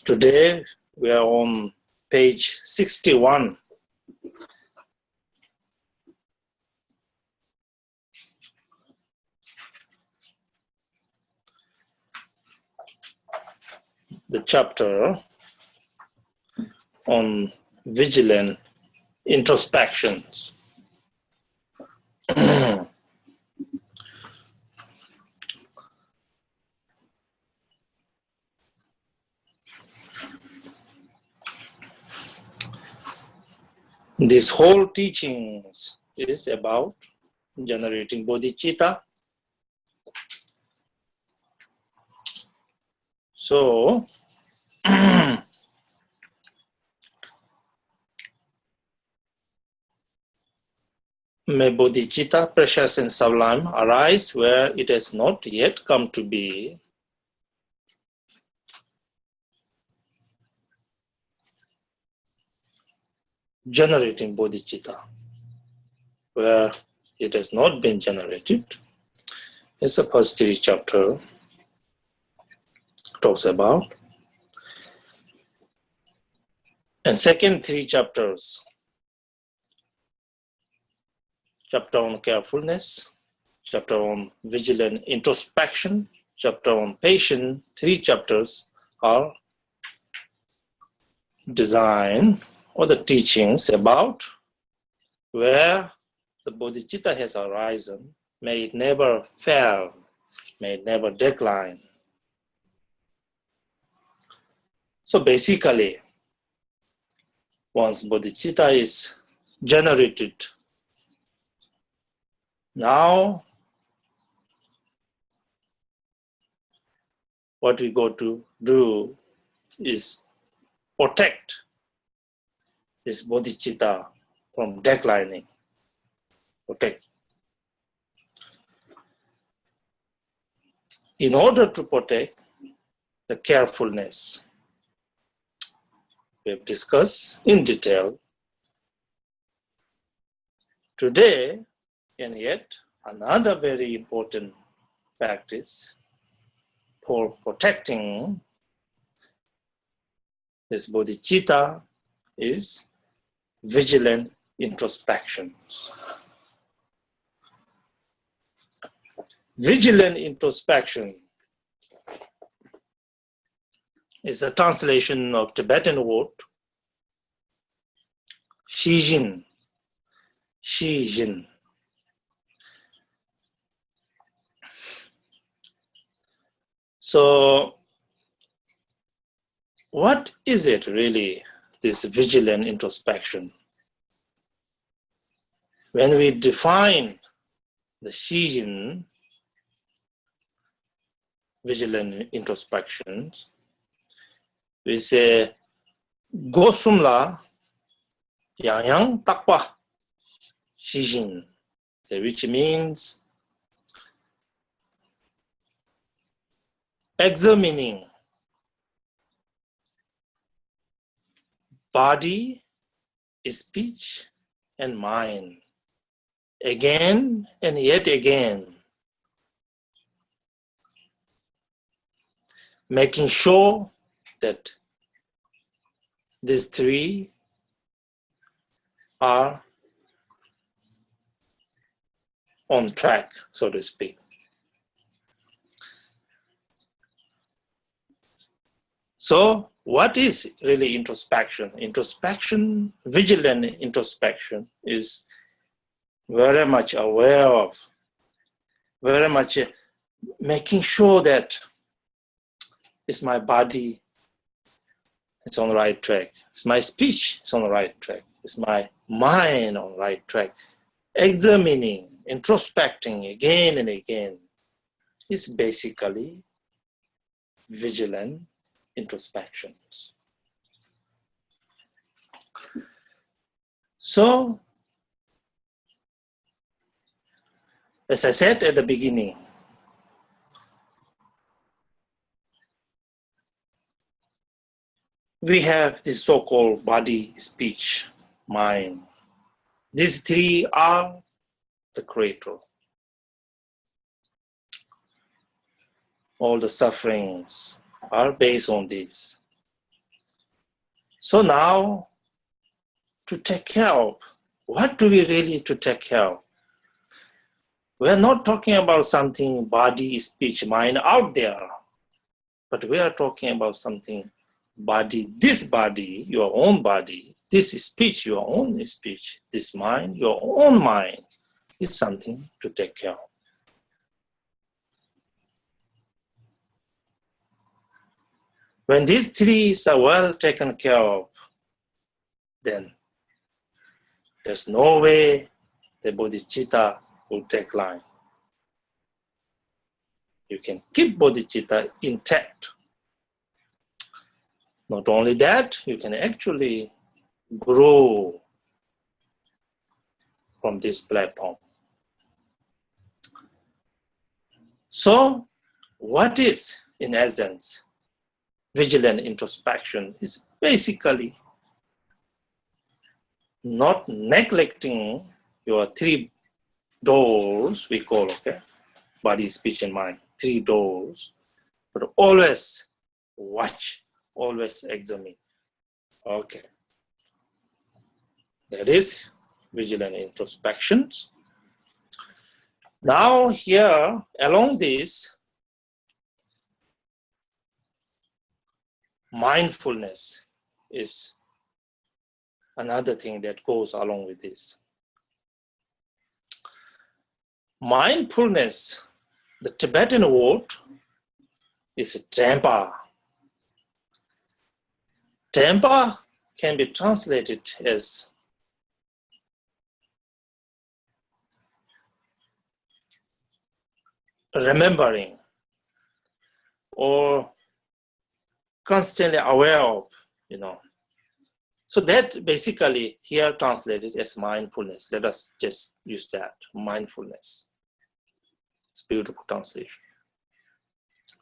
Today we are on page 61. The chapter on vigilant introspections. This whole teachings is about generating bodhicitta. So, may bodhicitta, precious and sublime, arise where it has not yet come to be. Generating bodhicitta, where it has not been generated, is the first three chapter talks about. And second three chapters, chapter on carefulness, chapter on vigilant introspection, chapter on patience, three chapters are designed or the teachings about where the bodhicitta has arisen, may it never fail, may it never decline. So basically, once bodhicitta is generated, now what we got to do is protect this bodhicitta from declining. Protect. In order to protect the carefulness, we have discussed in detail. Today, and yet another very important practice for protecting this bodhicitta is vigilant introspections. Vigilant introspection is a translation of Tibetan word shijin. Shijin. So, what is it really, this vigilant introspection? When we define the shijin, vigilant introspection, we say gosumla yang yang takpa shijin, which means examining body, speech, and mind again and yet again, making sure that these three are on track, so to speak. So, what is really introspection? Introspection, vigilant introspection, is very much aware of, very much making sure that it's my body, it's on the right track. It's my speech, it's on the right track. It's my mind on the right track. Examining, introspecting again and again is basically vigilant introspections. So, as I said at the beginning, we have this so-called body, speech, mind. These three are the creator. All the sufferings are based on this. So now, to take care of, what do we really to take care of? We're not talking about something body, speech, mind out there, but we are talking about something body, this body, your own body, this speech, your own speech, this mind, your own mind, is something to take care of. When these three are well taken care of, then there's no way the bodhicitta will decline. You can keep bodhicitta intact. Not only that, you can actually grow from this platform. So, what is, in essence, vigilant introspection is basically not neglecting your three doors, we call, okay, body, speech, and mind, three doors, but always watch, always examine. Okay. That is vigilant introspections. Now here, along this, mindfulness is another thing that goes along with this. Mindfulness, the Tibetan word is Tempa. Tempa can be translated as remembering or constantly aware of, So that basically here translated as mindfulness. Let us just use that, mindfulness. It's a beautiful translation.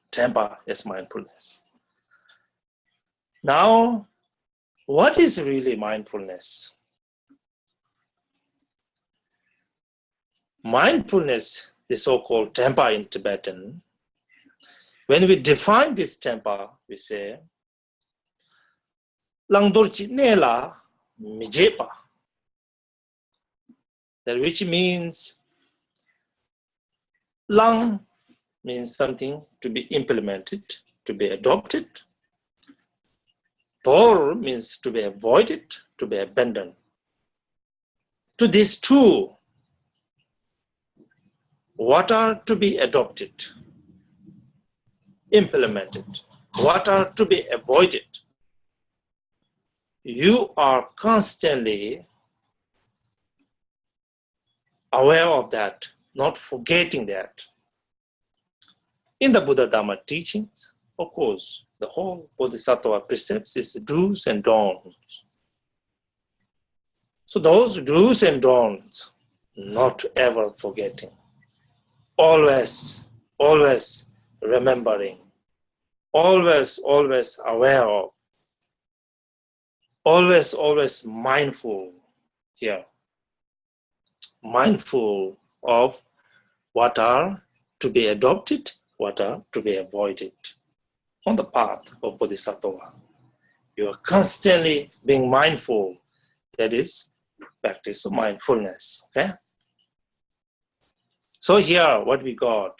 Tempa as mindfulness. Now, what is really mindfulness? Mindfulness, the so-called tempa in Tibetan, when we define this tempa, we say, Langdorchi nela mijepa. That which means, lang means something to be implemented, to be adopted. Tor means to be avoided, to be abandoned. To these two, what are to be adopted, implemented, what are to be avoided? You are constantly aware of that, not forgetting that. In the Buddha Dharma teachings, of course, the whole Bodhisattva precepts is do's and don'ts. So those do's and don'ts, not ever forgetting. Always, always remembering. Always, always aware of. Always, always mindful here. Mindful of what are to be adopted, what are to be avoided. On the path of Bodhisattva, you are constantly being mindful. That is practice of mindfulness. Okay. So here, what we got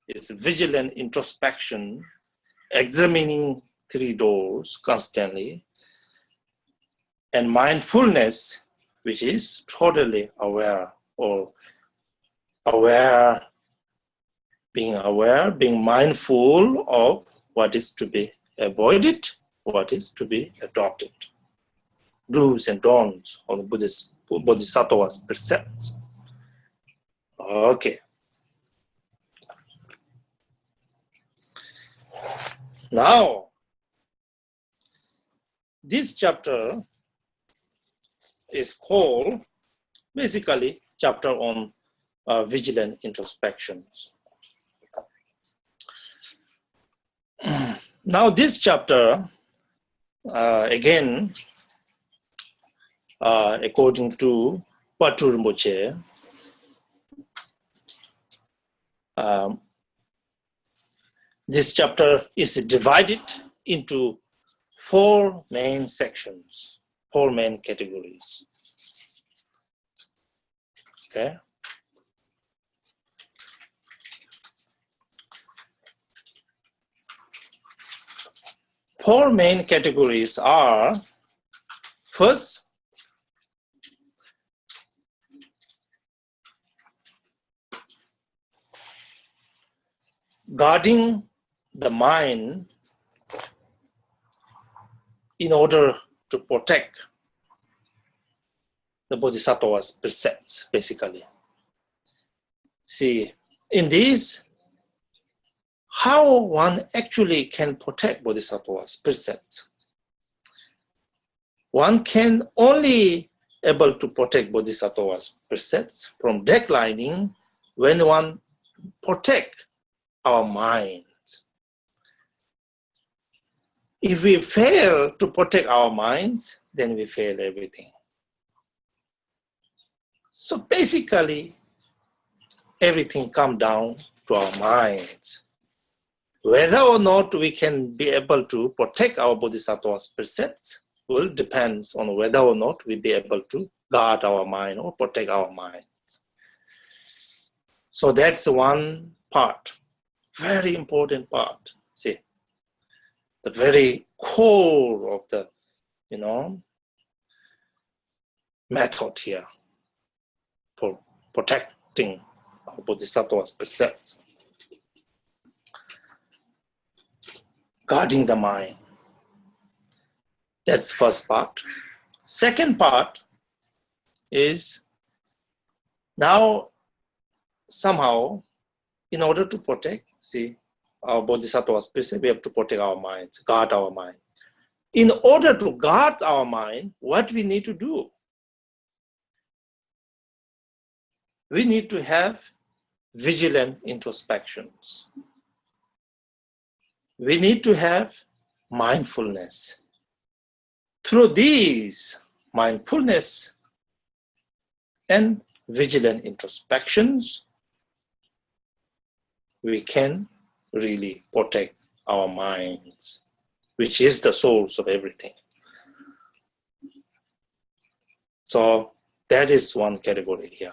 is vigilant introspection, examining three doors constantly, and mindfulness, which is totally aware or aware, being mindful of what is to be avoided, what is to be adopted. Do's and don'ts of the Bodhisattva's precepts. Okay. Now, this chapter is called basically chapter on vigilant introspections. Now this chapter, again, according to Patur Rinpoche, this chapter is divided into four main sections, four main categories. Okay. Four main categories are, first, guarding the mind in order to protect the bodhisattva's precepts, basically. See, in this, how one actually can protect bodhisattva's precepts. One can only able to protect bodhisattva's precepts from declining when one protect our mind. If we fail to protect our minds, then we fail everything. So basically, everything comes down to our minds. Whether or not we can be able to protect our bodhisattva's precepts will depend on whether or not we be able to guard our mind or protect our minds. So that's one part, very important part. See, the very core of the, method here for protecting our bodhisattva's precepts. Guarding the mind. That's first part. Second part is now somehow, in order to protect, our bodhisattva's precept, we have to protect our minds, guard our mind. In order to guard our mind, what we need to do? We need to have vigilant introspections. We need to have mindfulness. Through these mindfulness and vigilant introspections, we can really protect our minds, which is the source of everything. So that is one category here.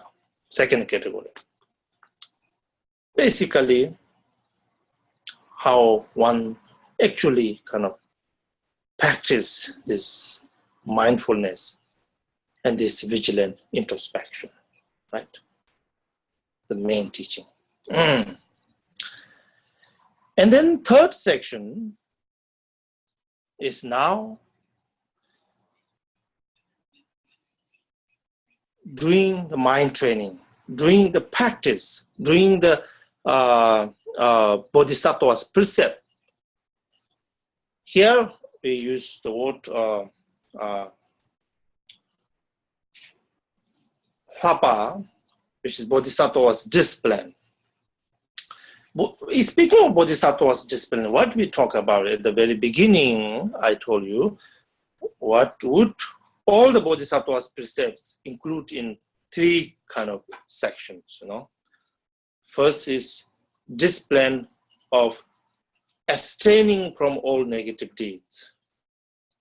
Second category. Basically, how one actually kind of practice this mindfulness and this vigilant introspection, right? The main teaching. And then third section is now doing the mind training, doing the practice, doing the bodhisattva's precept. Here we use the word Phapa, which is bodhisattva's discipline. Speaking of bodhisattva's discipline, what we talk about at the very beginning, I told you, what would all the bodhisattva's precepts include in three kind of sections, First is discipline of abstaining from all negative deeds.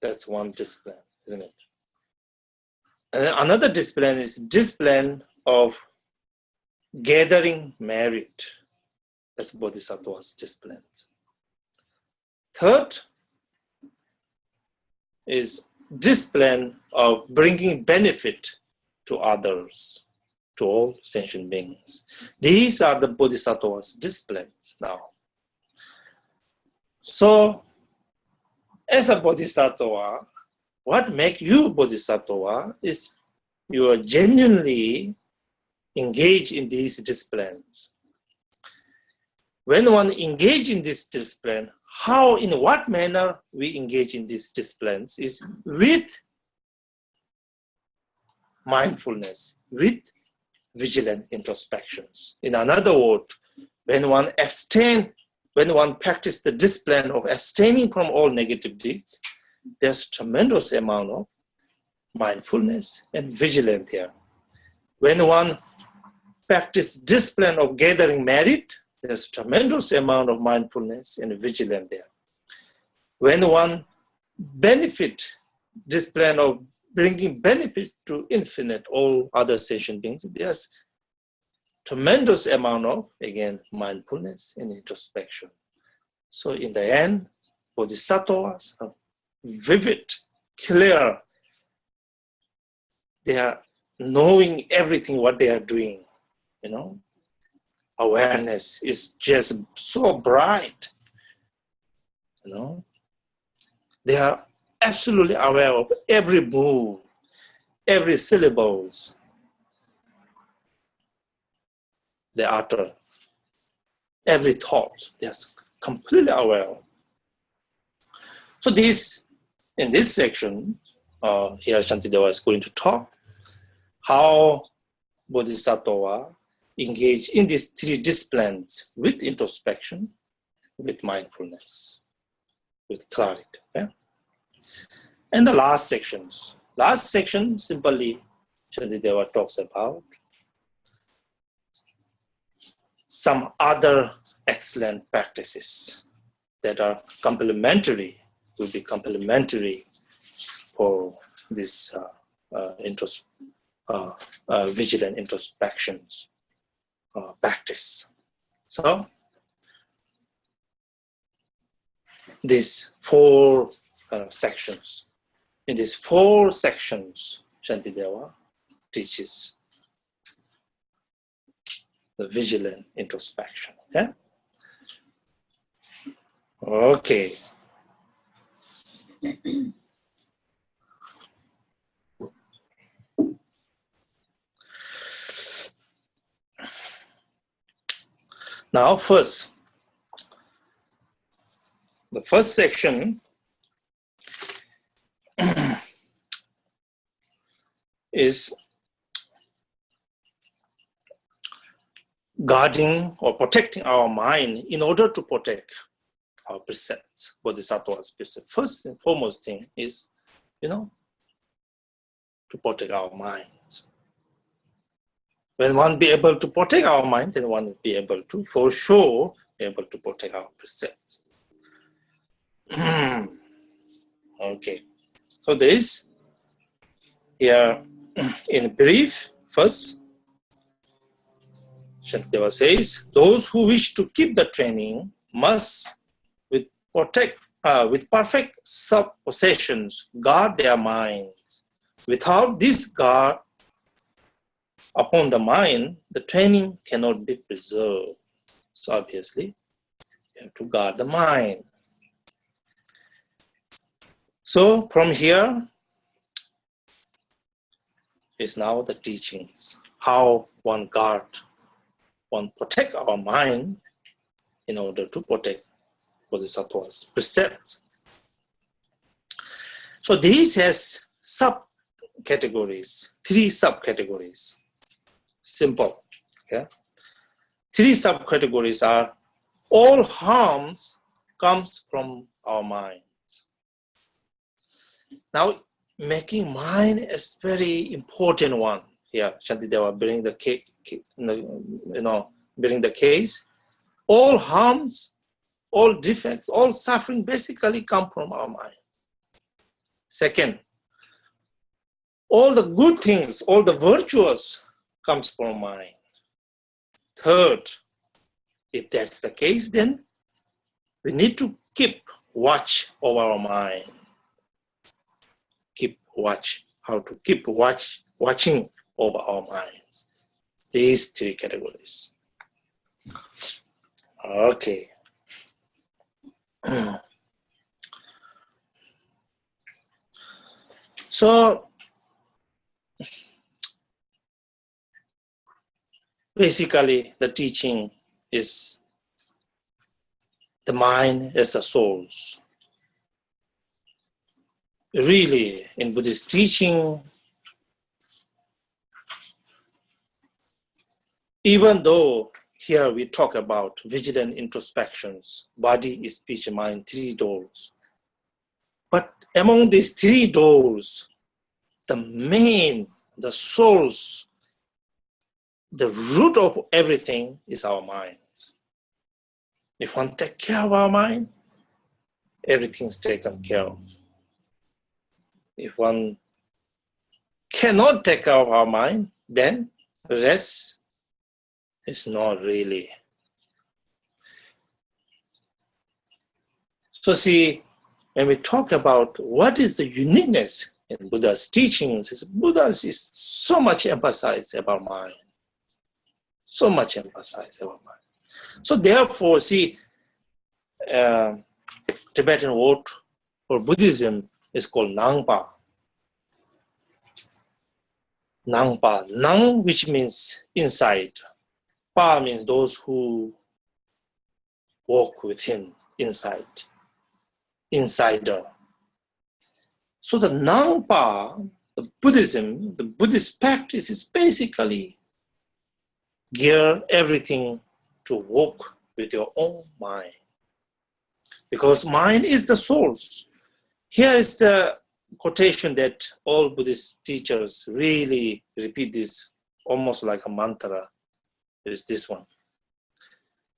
That's one discipline, isn't it? And another discipline is discipline of gathering merit. That's bodhisattva's disciplines. Third is discipline of bringing benefit to others, to all sentient beings. These are the bodhisattva's disciplines now. So, as a bodhisattva, what makes you bodhisattva is you are genuinely engaged in these disciplines. When one engages in this discipline, how, in what manner we engage in these disciplines is with mindfulness, with vigilant introspections. In another word, when one practices the discipline of abstaining from all negative deeds, there's tremendous amount of mindfulness and vigilance here. When one practices discipline of gathering merit, there's tremendous amount of mindfulness and vigilance there. When one benefit, this plan of bringing benefit to infinite all other sentient beings, there's tremendous amount of, again, mindfulness and introspection. So in the end, bodhisattvas are vivid, clear. They are knowing everything what they are doing, you know. Awareness is just so bright, you know. They are absolutely aware of every move, every syllables they utter, every thought, they are completely aware of. So this, in this section, here Shantideva is going to talk how Bodhisattva engage in these three disciplines with introspection, with mindfulness, with clarity. Okay? And the last section simply Shantideva talks about some other excellent practices that are complementary, will be complementary for this vigilant introspections practice. So these four sections. In these four sections, Shantideva teaches the vigilant introspection. Okay. Okay. Now, first, the first section is guarding or protecting our mind in order to protect our precepts, Bodhisattva's precepts. First and foremost thing is, you know, to protect our mind. When one be able to protect our mind, then one will be able to, for sure, be able to protect our precepts. Okay. So this, here in brief, first, Shantideva says, those who wish to keep the training must, with perfect self-possessions, guard their minds. Without this guard upon the mind, the training cannot be preserved. So obviously, you have to guard the mind. So from here is now the teachings, how one protect our mind in order to protect Bodhisattva's precepts. So this has subcategories, three subcategories. Simple. Okay? Three subcategories are all harms comes from our mind. Now, making mind is very important one. Here, Shantideva bring the case, bring the case. All harms, all defects, all suffering basically come from our mind. Second, all the good things, all the virtuous comes from mind. Third, if that's the case, then we need to keep watch over our mind. Keep watch, how to keep watching over our minds. These three categories. Okay. So basically the teaching is the mind as the source. Really, in Buddhist teaching, even though here we talk about vigilant introspections, body, speech, mind, three doors. But among these three doors, the source, the root of everything is our mind. If one takes care of our mind, everything's taken care of. If one cannot take care of our mind, then rest is not really. So see, when we talk about what is the uniqueness in Buddha's teachings, Buddha is so much emphasized about mind. So much emphasized about mind. So therefore, see, Tibetan word for Buddhism is called Nangpa. Nangpa. Nang, which means inside. Pa means those who walk within, inside. Insider. So the Nangpa, the Buddhism, the Buddhist practice is basically gear everything to walk with your own mind. Because mind is the source. Here is the quotation that all Buddhist teachers really repeat this almost like a mantra. It is this one.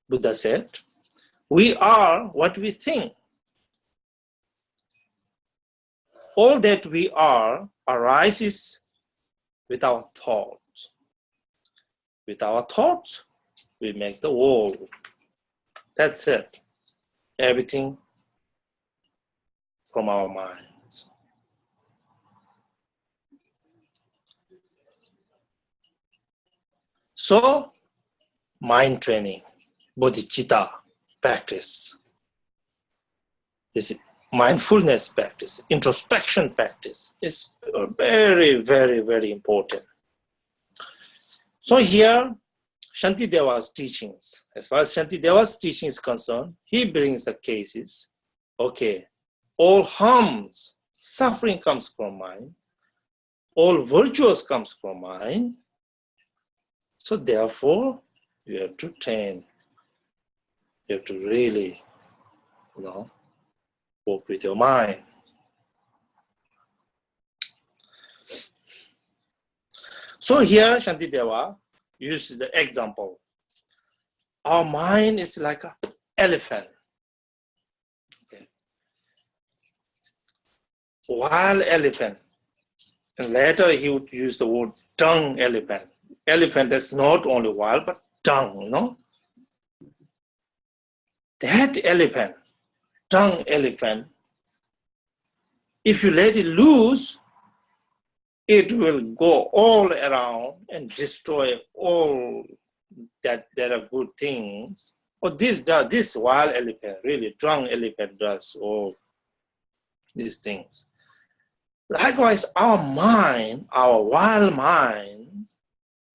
Buddha said, "We are what we think. All that we are arises with our thoughts. With our thoughts, we make the world." That's it. Everything from our minds. So, mind training, bodhicitta practice, this mindfulness practice, introspection practice is very, very, very important. So here, Shantideva's teachings, as far as Shantideva's teaching is concerned, he brings the cases. Okay, all harms, suffering comes from mind. All virtues comes from mind. So therefore, you have to train. You have to really, work with your mind. So here, Shantideva uses the example. Our mind is like an elephant. Okay. Wild elephant. And later he would use the word dung elephant. Elephant that's not only wild, but dung, That elephant, dung elephant, if you let it loose, it will go all around and destroy all that there are good things. Or this wild elephant, really, drunk elephant does all these things. Likewise, our mind, our wild mind,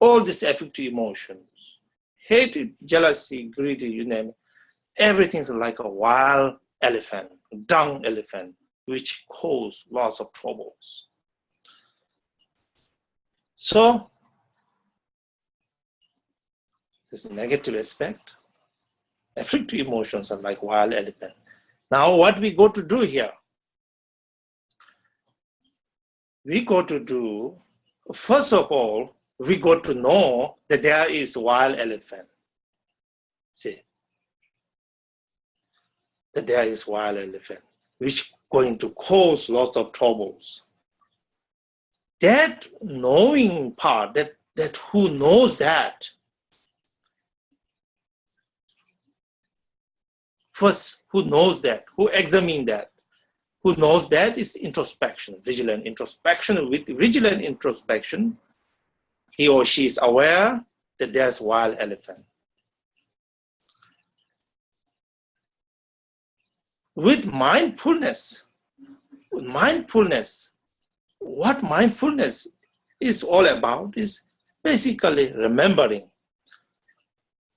all these affective emotions, hatred, jealousy, greed, you name it, everything's like a wild elephant, dung elephant, which cause lots of troubles. So, this negative aspect, affective emotions are like wild elephant. Now, what we go to do here? We go to do, first of all, we got to know that there is wild elephant. See, that there is wild elephant, which going to cause lots of troubles. That knowing part, that who knows that, first, who knows that, who examines that, who knows that is introspection, vigilant introspection. With vigilant introspection, he or she is aware that there's wild elephant. With mindfulness, what mindfulness is all about is basically remembering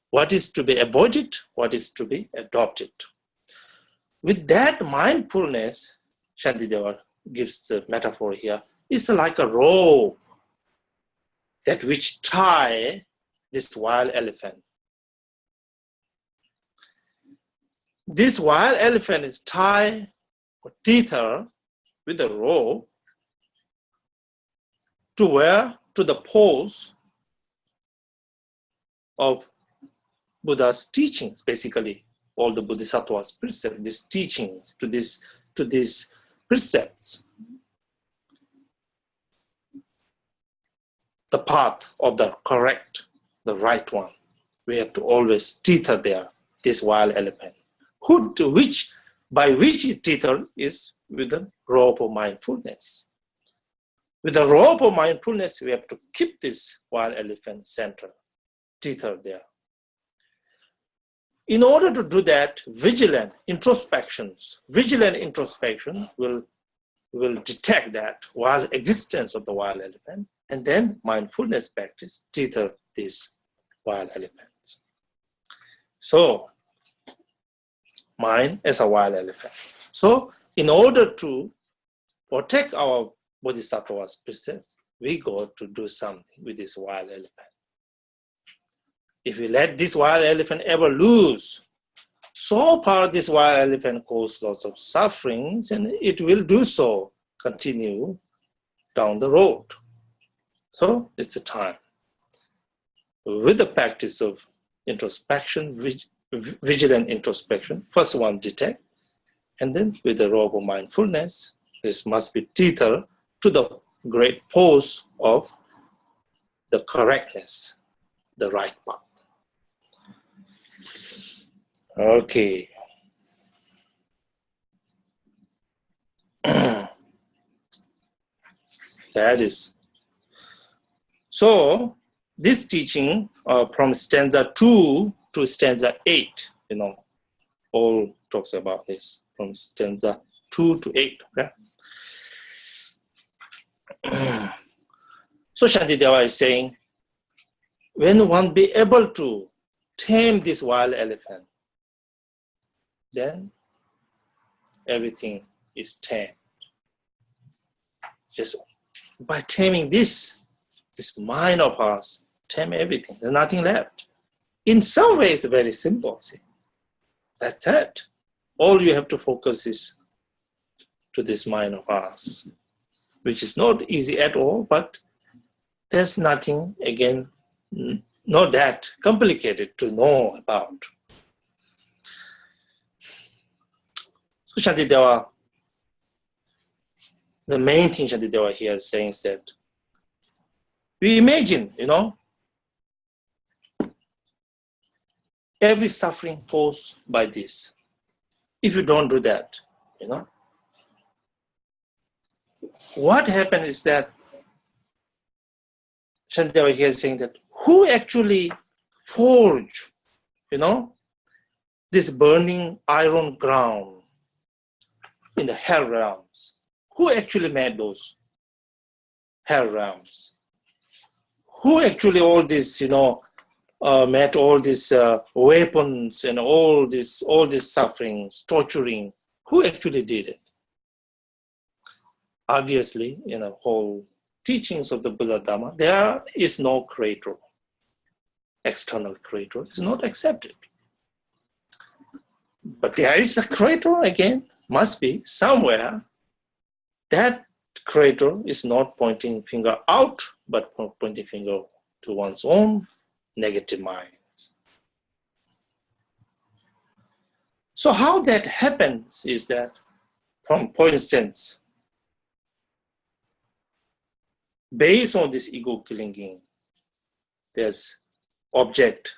what is to be avoided, what is to be adopted. With that mindfulness, Shantideva gives the metaphor here, it's like a rope that which tie this wild elephant. This wild elephant is tied or tethered with a rope to where? To the poles of Buddha's teachings, basically. All the Bodhisattvas precepts, these teachings to these precepts. the path of the correct, the right one. We have to always tether there, this wild elephant. By which tether is with the rope of mindfulness. With the rope of mindfulness, we have to keep this wild elephant center, tether there. In order to do that, vigilant introspection will detect that wild existence of the wild elephant, and then mindfulness practice tether these wild elephants. So, mind as a wild elephant. So, in order to protect our bodhisattva's presence, we got to do something with this wild elephant. If we let this wild elephant ever loose, so far this wild elephant causes lots of sufferings, and it will do so, continue down the road. So it's the time. With the practice of introspection, vigilant introspection, first one detect, and then with the rope of mindfulness, this must be tethered to the great pose of the correctness, the right path. Okay. That is. So this teaching from stanza 2 to stanza 8, all talks about this from stanza 2 to 8. Okay? So Shantideva is saying, when one be able to tame this wild elephant, then everything is tamed. Just by taming this mind of ours, tame everything. There's nothing left. In some ways, it's very simple. See? That's it. All you have to focus is to this mind of ours, which is not easy at all, but there's nothing, again, not that complicated to know about. So Shantideva, the main thing Shantideva here is saying is that we imagine, every suffering caused by this. If you don't do that, what happens is that Shantideva here is saying that who actually forged, this burning iron ground in the hell realms? Who actually made those hell realms? Who actually all this, made all these weapons and all these sufferings, torturing? Who actually did it? Obviously, in the whole teachings of the Buddha Dharma, there is no creator. External creator is not accepted. But there is a creator, again, must be somewhere. That creator is not pointing finger out, but pointing finger to one's own negative minds. So how that happens is that, for instance, based on this ego clinging, there's object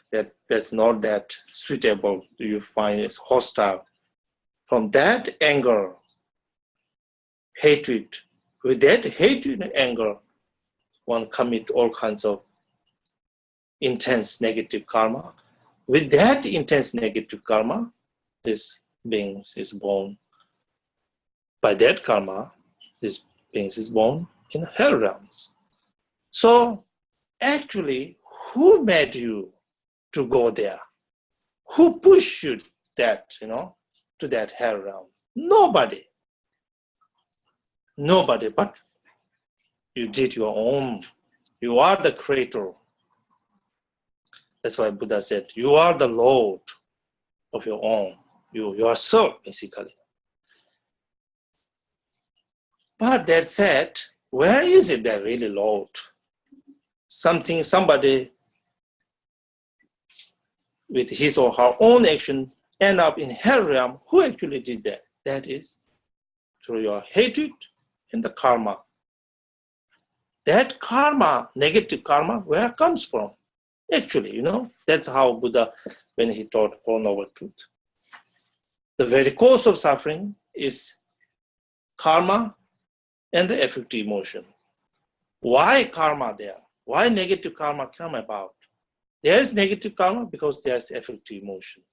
that's not that suitable, you find is hostile. From that anger, hatred, with that hatred and anger, one commit all kinds of intense negative karma. With that intense negative karma, this being is born. By that karma, this being is born in hell realms. So actually, who made you to go there? Who pushed you that, to that hell realm? Nobody. Nobody, but you did your own. You are the creator. That's why Buddha said, you are the Lord of your own. You yourself, basically. But that said, where is it that really Lord? Somebody with his or her own action end up in hell realm. Who actually did that? That is through your hatred and the karma that karma, negative karma, where it comes from? Actually, that's how Buddha, when he taught Four Noble Truth. The very cause of suffering is karma and the affective emotion. Why karma there? Why negative karma come about? There is negative karma because there's affective emotions.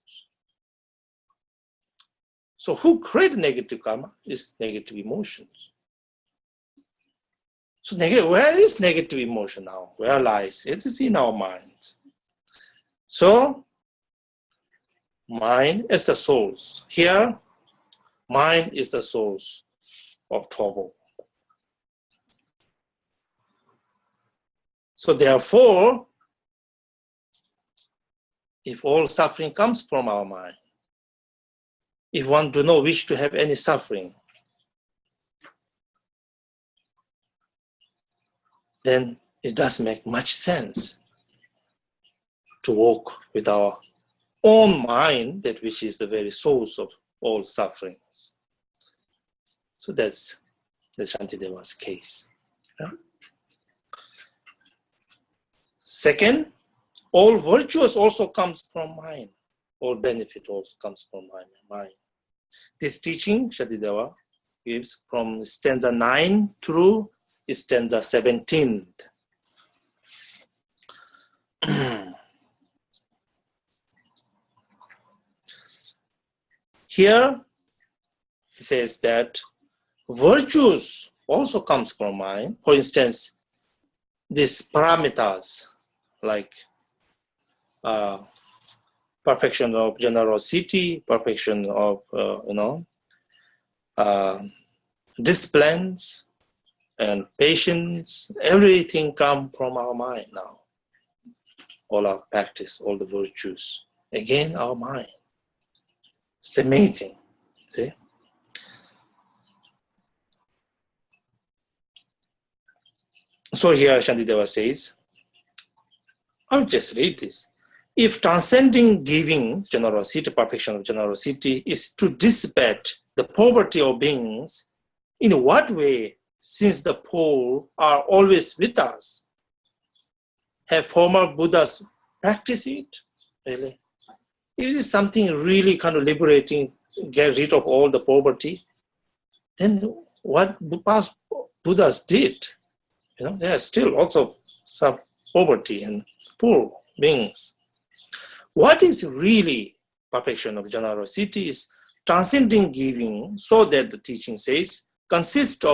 So who created negative karma is negative emotions. So where is negative emotion now? Where lies? It is in our mind. So mind is the source. Here, mind is the source of trouble. So therefore, if all suffering comes from our mind, if one do not wish to have any suffering, then it does make much sense to walk with our own mind, that which is the very source of all sufferings. So that's the Shantideva's case. Yeah? Second, all virtues also comes from mind. All benefit also comes from mind. This teaching, Shantideva gives from stanza 9 through stanza 17. Here, he says that virtues also comes from mind. For instance, these parameters like perfection of generosity, perfection of disciplines and patience, everything come from our mind now. All our practice, all the virtues, again our mind. It's amazing. See? So here Shantideva says, I'll just read this. If transcending giving, generosity, perfection of generosity, is to dissipate the poverty of beings, in what way, since the poor are always with us, have former Buddhas practiced it? Really? If it is something really kind of liberating, get rid of all the poverty, then what past Buddhas did, there are still lots of some poverty and poor beings. What is really perfection of generosity is transcending giving, so that the teaching says, consists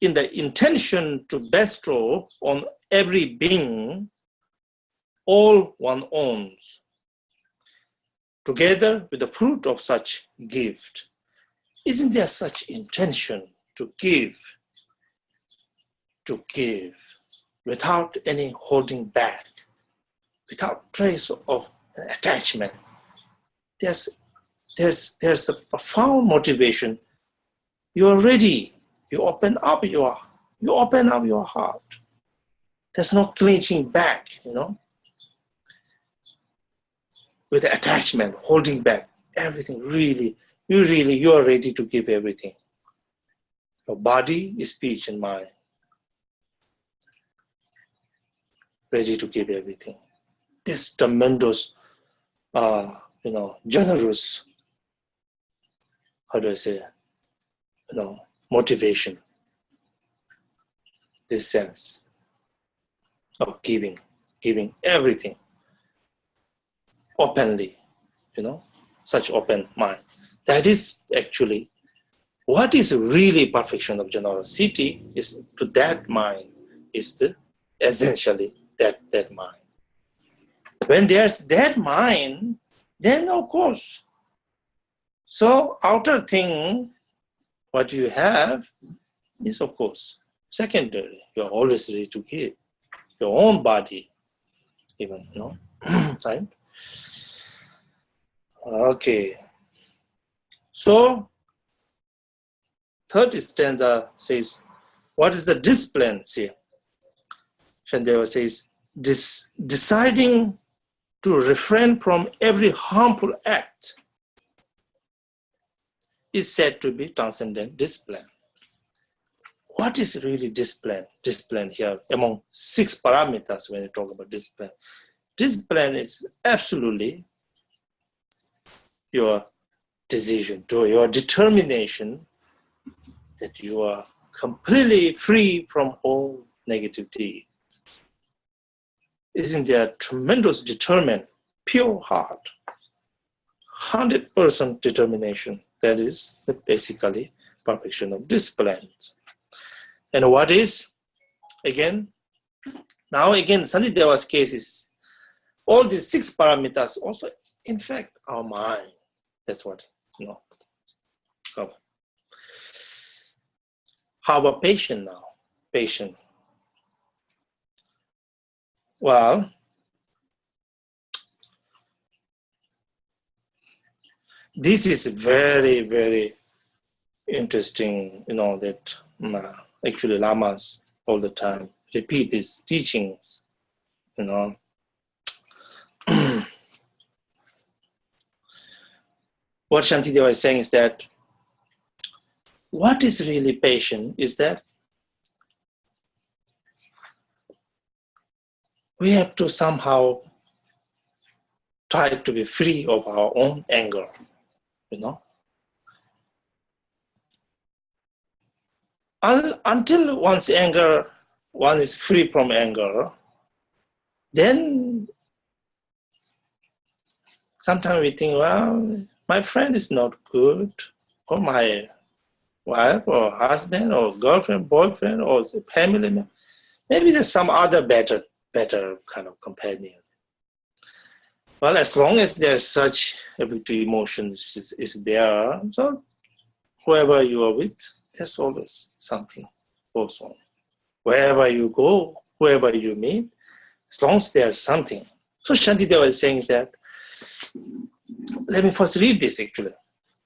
in the intention to bestow on every being all one owns, together with the fruit of such gift. Isn't there such intention to give without any holding back, without trace of attachment? There's a profound motivation. You are ready. You open up your heart. There's no clinching back, with attachment, holding back everything. Really, you are ready to give everything. Your body, speech, and mind. Ready to give everything. This tremendous, generous, how do I say, motivation. This sense of giving everything openly, such open mind. That is actually what is really perfection of generosity is to that mind, is essentially that mind. When there's that mind, then of course, so outer thing, what you have is of course secondary. You're always ready to give your own body, even, right? Okay. So, third stanza says, what is the discipline? See, Shantideva says, deciding to refrain from every harmful act is said to be transcendent discipline. what is really discipline? Discipline here among 6 parameters when you talk about discipline. Discipline is absolutely your decision, to your determination that you are completely free from all negativity. Isn't there tremendous determined, pure heart, 100% determination? That is basically perfection of discipline. And what is, again, now again, Shantidev's case is all these 6 parameters also, in fact, our mind. That's what, cover. How about patient now? Patient. Well, this is very, very interesting, that actually lamas all the time repeat these teachings, What Shantideva is saying is that what is really patient is that we have to somehow try to be free of our own anger, Until one is free from anger, then sometimes we think, well, my friend is not good, or my wife or husband or girlfriend, boyfriend, or family member. Maybe there's some other better kind of companion. Well, as long as there's such emotions is there, so whoever you are with, there's always something goes on. Wherever you go, whoever you meet, as long as there's something. So Shantideva is saying that, let me first read this actually.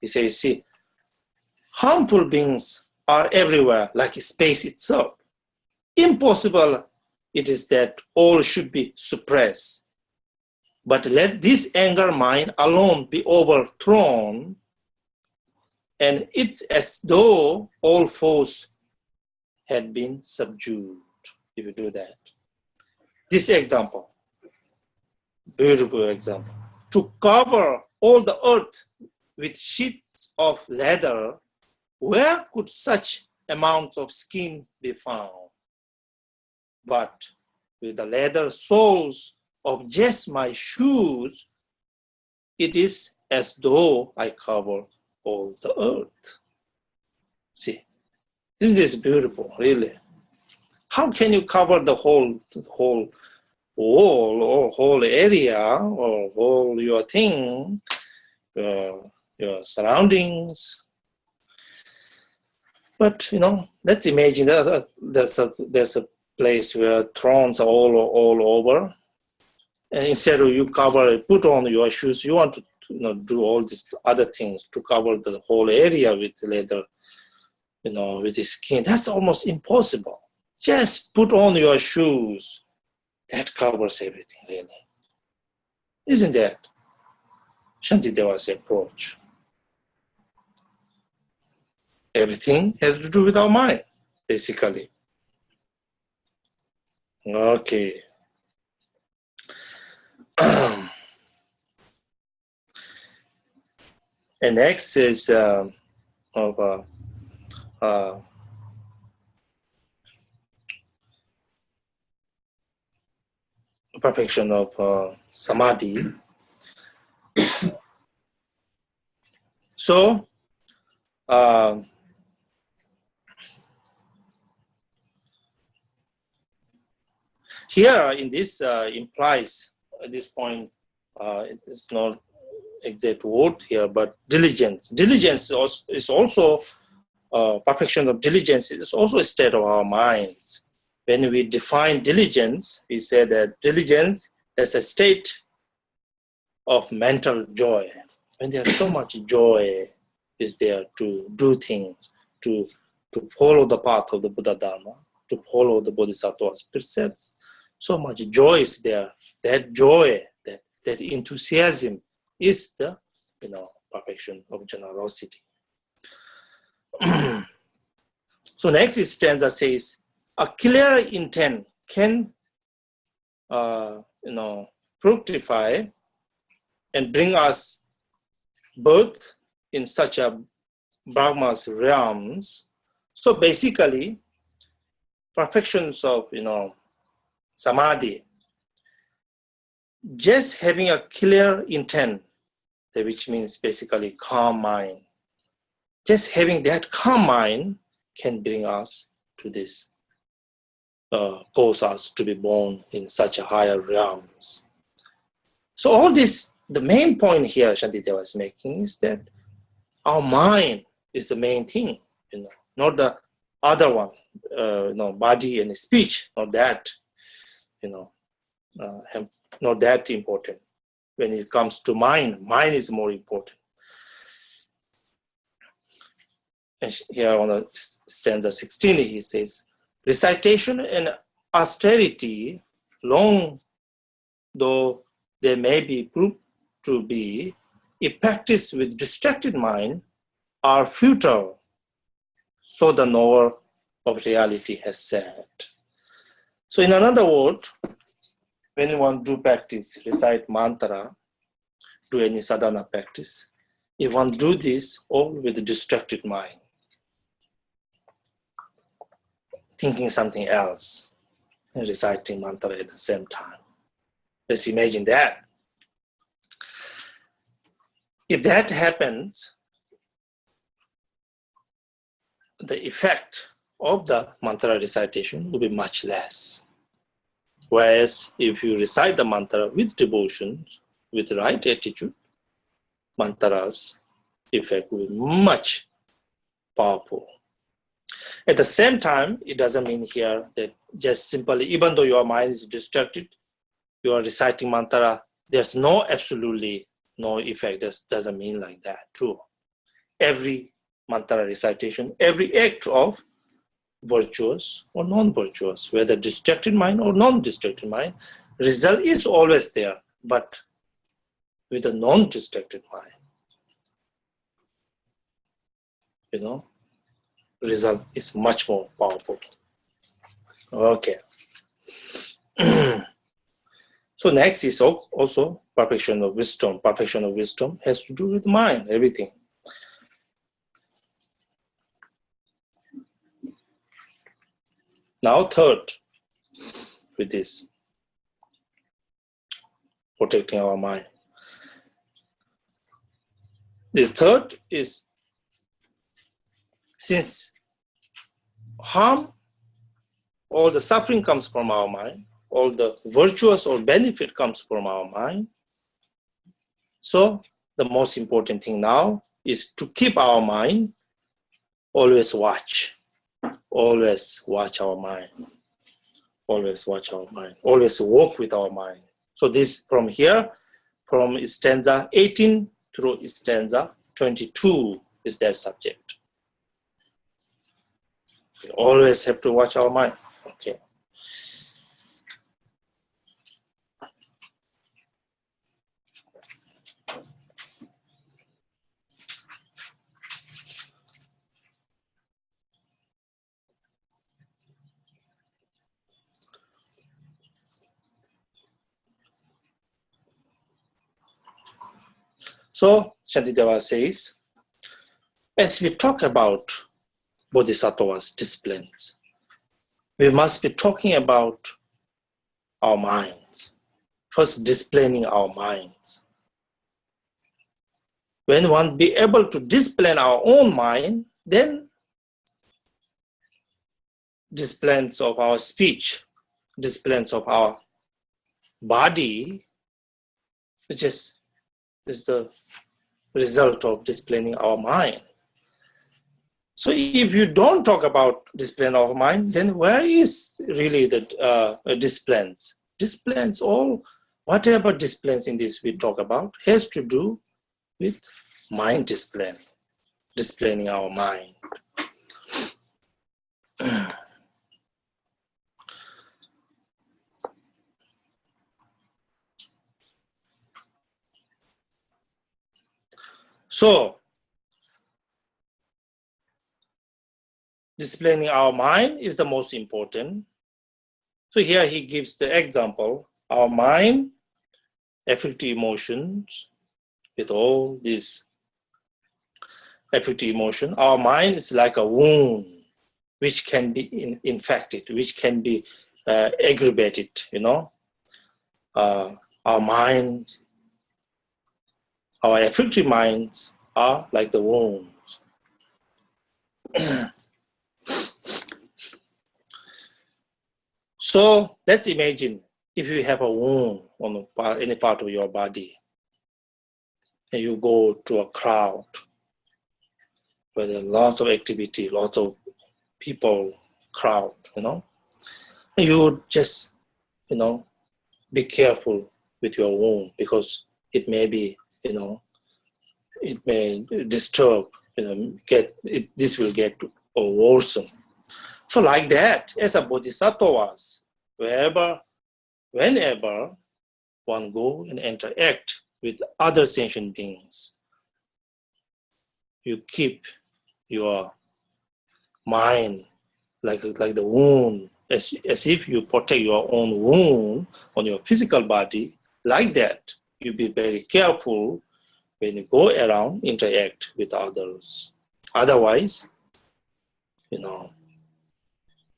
He says, see, harmful beings are everywhere like space itself. Impossible it is that all should be suppressed. But let this anger mind alone be overthrown, and it's as though all force had been subdued, if you do that. This example, beautiful example. To cover all the earth with sheets of leather, where could such amounts of skin be found? But with the leather soles of just my shoes, it is as though I cover all the earth. See, isn't this beautiful, really? How can you cover the whole wall or whole area or whole your thing, your surroundings? But let's imagine that there's a place where thorns are all over, and instead of you put on your shoes, you want to do all these other things to cover the whole area with leather, with the skin. That's almost impossible. Just put on your shoes. That covers everything, really. Isn't that Shantideva's approach? Everything has to do with our mind, basically. Okay. And next is perfection of samadhi. So, here in this implies at this point, it's not exact word here, but diligence. Diligence is also perfection of diligence is also a state of our minds. When we define diligence, we say that diligence is a state of mental joy. When there's so much joy is there to do things, to follow the path of the Buddha Dharma, to follow the Bodhisattva's precepts. So much joy is there. That joy, that enthusiasm is the perfection of generosity. So next stanza says, a clear intent can fructify and bring us birth in such a Brahma's realms. So basically, perfections of samadhi, just having a clear intent, which means basically calm mind. Just having that calm mind can bring us to this, cause us to be born in such a higher realms. So all this, the main point here Shantideva is making is that our mind is the main thing, not the other one, body and speech, not that, not that important. When it comes to mind is more important. And here on the stanza 16, he says, recitation and austerity, long though they may be proved to be, if practiced with distracted mind, are futile. So the knower of reality has said. So in another word, when one do practice, recite mantra, do any sadhana practice, if one do this all with a distracted mind, thinking something else, and reciting mantra at the same time. Let's imagine that. If that happens, the effect of the mantra recitation will be much less. Whereas if you recite the mantra with devotion, with the right attitude, mantra's effect will be much powerful. At the same time, it doesn't mean here that just simply, even though your mind is distracted, you are reciting mantra, there's absolutely no effect. That doesn't mean like that too. Every mantra recitation, every act of virtuous or non-virtuous, whether distracted mind or non-distracted mind, result is always there, but with a non-distracted mind, result is much more powerful. Okay. So next is also perfection of wisdom. Perfection of wisdom has to do with mind, everything. Now third, with this, protecting our mind. The third is, since harm, all the suffering comes from our mind, all the virtuous or benefit comes from our mind. So the most important thing now is to keep our mind, always watch our mind, always watch our mind, always walk with our mind. So this from here, from stanza 18 through stanza 22 is that subject. We always have to watch our mind. Okay. So Shantideva says, as we talk about Bodhisattva's disciplines, we must be talking about our minds. First, disciplining our minds. When one be able to discipline our own mind, then disciplines of our speech, disciplines of our body, which is the result of disciplining our mind. So if you don't talk about discipline of mind, then where is really the disciplines? Disciplines, all whatever disciplines in this we talk about has to do with mind discipline, disciplining our mind. So disciplining our mind is the most important. So here he gives the example, our mind, affective emotions, with all these affective emotion, our mind is like a wound which can be infected, which can be aggravated, Our mind, our affective minds are like the wounds. So let's imagine if you have a wound on any part of your body and you go to a crowd where there are lots of activity, lots of people, crowd, and you just, be careful with your wound because it may be, it may disturb, this will get or worsen. So like that, as a bodhisattvas, whenever one go and interact with other sentient beings, you keep your mind like the wound, as if you protect your own wound on your physical body. Like that, you be very careful when you go around, interact with others. Otherwise,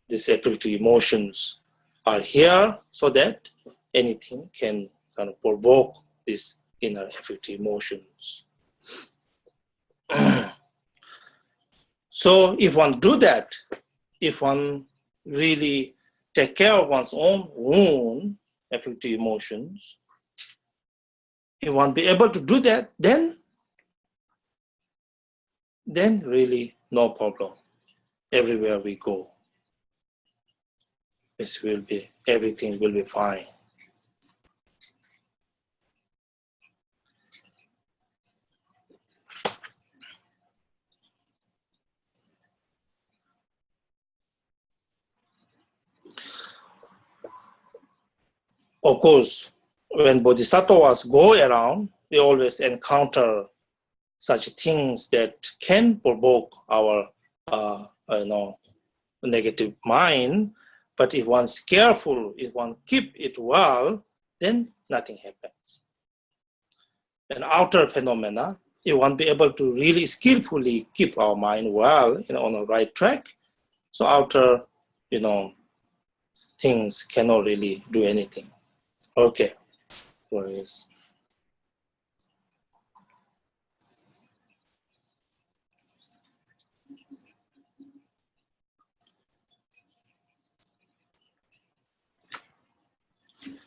these affective emotions are here so that anything can kind of provoke these inner affective emotions. So if one do that, if one really take care of one's own wound, affective emotions, if one be able to do that, then really no problem. Everywhere we go, everything will be fine. Of course, when bodhisattvas go around, we always encounter such things that can provoke our negative mind. But if one's careful, if one keep it well, then nothing happens. And outer phenomena, if one be able to really skillfully keep our mind well, on the right track, so outer, things cannot really do anything. Okay. Yes.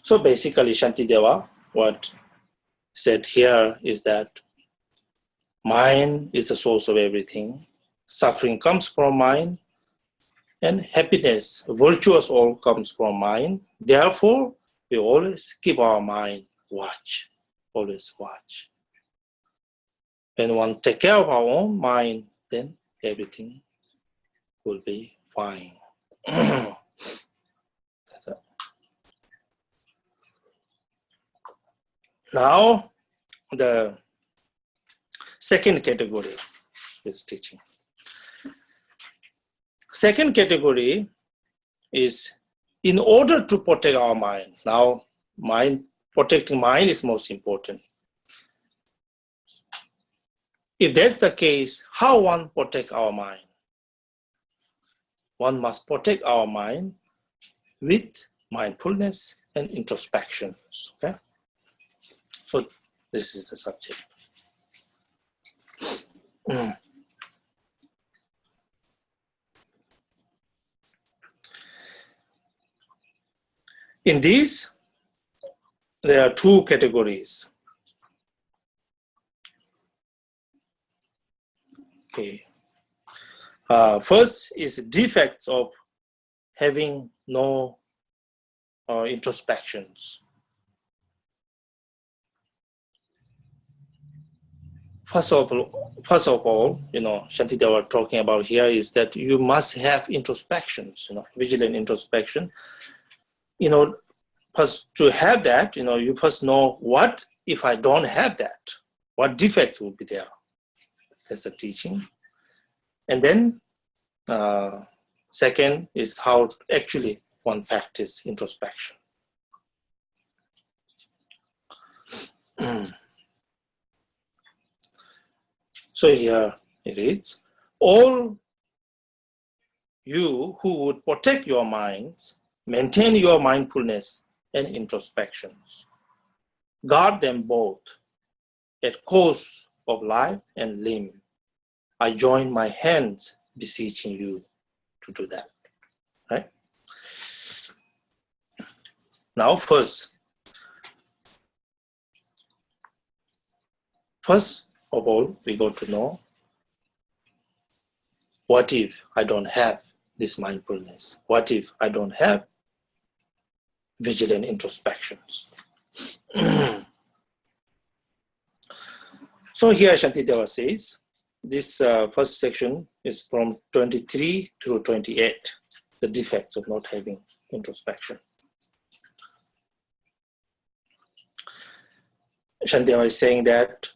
So basically, Shantideva, what said here is that mind is the source of everything. Suffering comes from mind, and happiness, virtuous all comes from mind. Therefore, we always keep our mind watch, always watch. When one take care of our own mind, then everything will be fine. Now, the second category is teaching. Second category is in order to protect our mind. Now, protecting mind is most important. If that's the case, how one protect our mind? One must protect our mind with mindfulness and introspection. Okay? So this is the subject. In these, there are two categories. Okay. First is defects of having no introspections. First of all, Shantideva talking about here is that you must have introspections, vigilant introspection. First to have that, you first know what if I don't have that, what defects would be there. That's the teaching. And then Second is how actually one practice introspection. So here it is. All you who would protect your minds, maintain your mindfulness and introspections. Guard them both at course of life and limb. I join my hands beseeching you to do that. Right? Now first of all, we got to know, what if I don't have this mindfulness? What if I don't have vigilant introspections? So here Shantideva says, this first section is from 23 through 28, the defects of not having introspection. Shantideva is saying that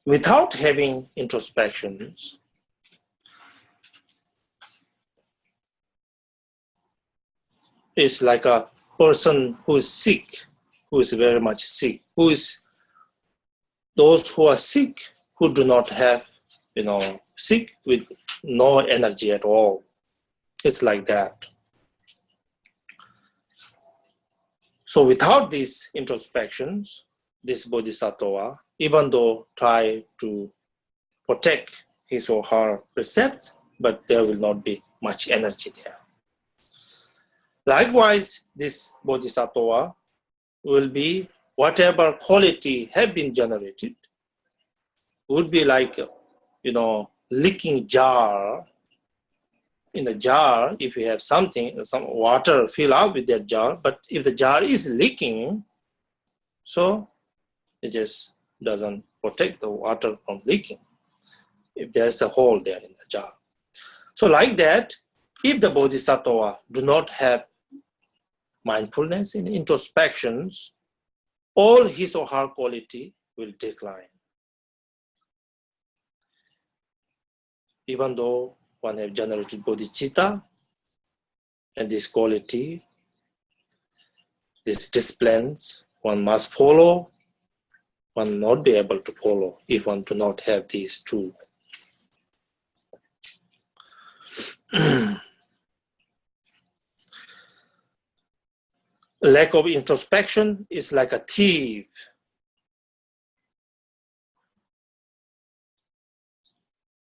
without having introspections, it's like a person who is sick, who is very much sick, who is those who are sick, who do not have, sick with no energy at all. It's like that. So without these introspections, this bodhisattva, even though try to protect his or her precepts, but there will not be much energy there. Likewise, this bodhisattva will be whatever quality have been generated, would be like, leaking jar. In the jar, if you have something, some water fill out with that jar, but if the jar is leaking, so it just doesn't protect the water from leaking, if there's a hole there in the jar. So like that, if the bodhisattva do not have mindfulness and introspections, all his or her quality will decline. Even though one have generated bodhicitta, and this quality, these disciplines, one must follow, one will not be able to follow if one do not have these two. Lack of introspection is like a thief.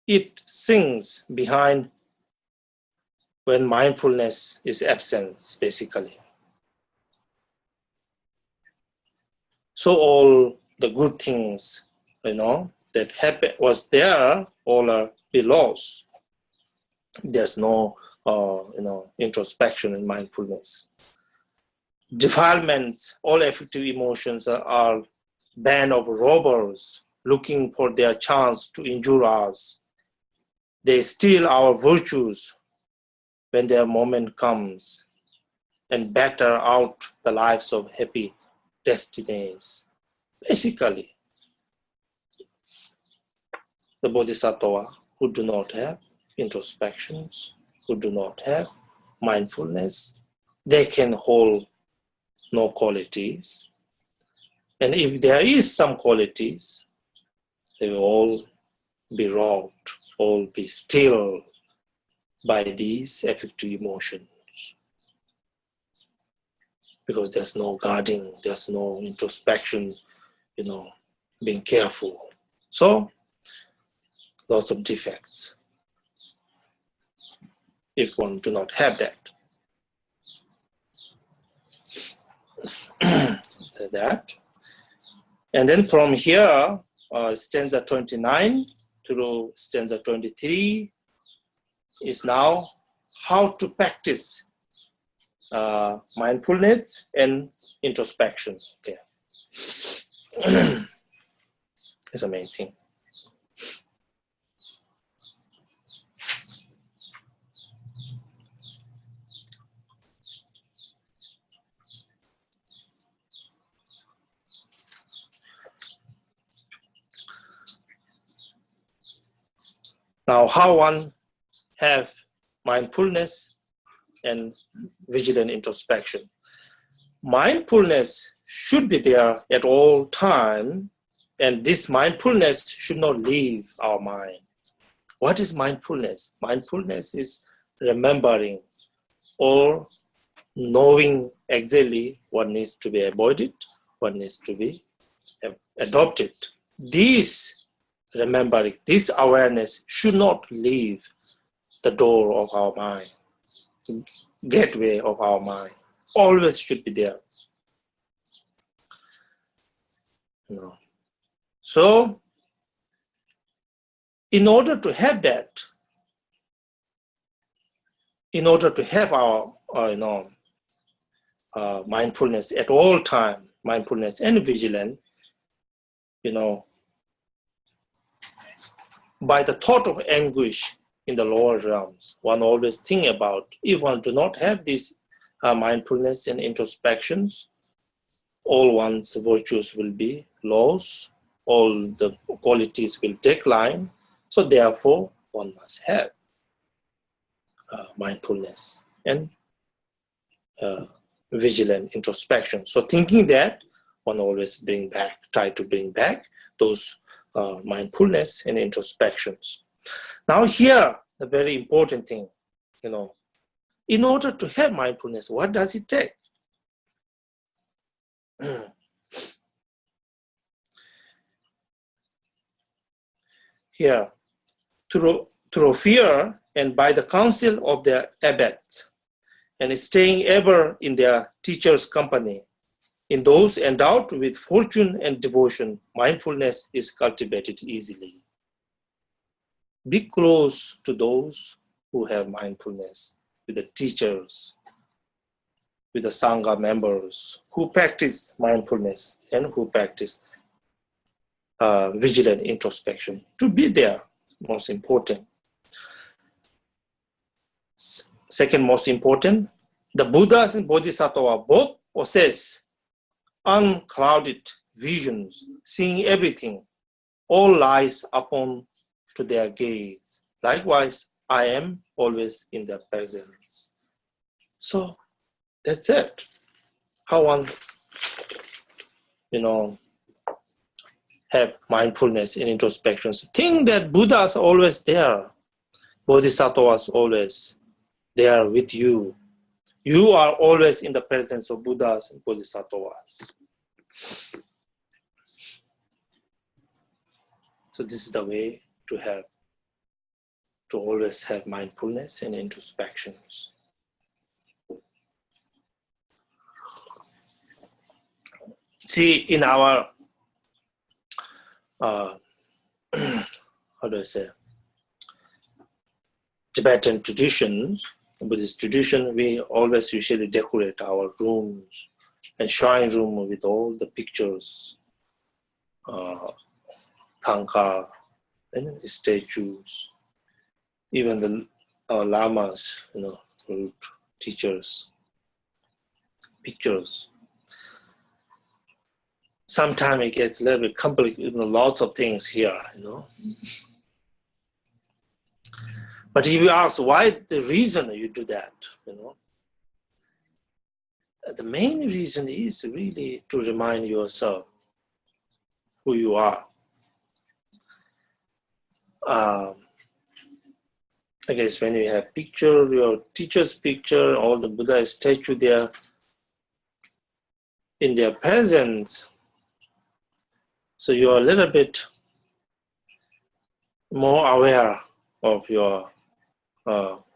It sinks behind when mindfulness is absent, basically. So all the good things, that happen was there, all be lost. There's no, introspection and mindfulness. Defilements, all affective emotions are band of robbers looking for their chance to injure us. They steal our virtues when their moment comes and batter out the lives of happy destinies. Basically, the bodhisattva who do not have introspections, who do not have mindfulness, they can hold no qualities. And if there is some qualities, they will all be robbed, all be still by these affective emotions. Because there's no guarding, there's no introspection, being careful. So, lots of defects if one do not have that. That. And then from here, stanza 29 through stanza 23 is now how to practice mindfulness and introspection. Okay, it's the main thing. Now, how one have mindfulness and vigilant introspection? Mindfulness should be there at all time, and this mindfulness should not leave our mind. What is mindfulness? Mindfulness is remembering or knowing exactly what needs to be avoided, what needs to be adopted. This remembering, this awareness should not leave the door of our mind, gateway of our mind. Always should be there. So, in order to have that, in order to have our mindfulness at all time, mindfulness and vigilance, by the thought of anguish in the lower realms, one always think about, if one do not have this mindfulness and introspections, all one's virtues will be lost, all the qualities will decline. So therefore, one must have mindfulness and vigilant introspection. So thinking that, one always try to bring back those mindfulness and introspections. Now here, the very important thing, in order to have mindfulness, what does it take? Here, through fear and by the counsel of their abbots, and staying ever in their teacher's company, in those endowed with fortune and devotion, mindfulness is cultivated easily. Be close to those who have mindfulness, with the teachers, with the Sangha members who practice mindfulness and who practice vigilant introspection. To be there, most important. Second most important, the Buddhas and Bodhisattvas both possess unclouded visions, seeing everything, all lies upon to their gaze. Likewise, I am always in their presence. So that's it. How one, have mindfulness in introspections. Think that Buddhas are always there. Bodhisattvas always there with you. You are always in the presence of Buddhas and Bodhisattvas. So this is the way to always have mindfulness and introspections. See, in our how do I say, Tibetan traditions, Buddhist tradition, we always usually decorate our rooms and shrine room with all the pictures, thangka, and statues, even the lamas, teachers, pictures. Sometimes it gets a little bit complicated, lots of things here, But if you ask why the reason you do that, the main reason is really to remind yourself who you are. I guess when you have picture, your teacher's picture, all the Buddha statue there, in their presence, so you're a little bit more aware of your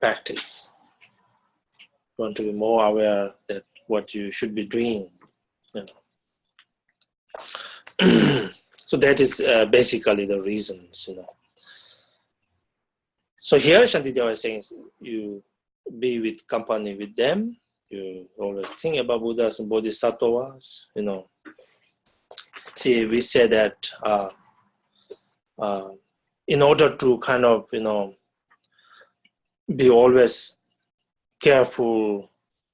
practice. You want to be more aware that what you should be doing. So that is basically the reasons. So here Shantideva is saying, you be with company with them. You always think about Buddhas and Bodhisattvas. See, we say that in order to kind of, be always careful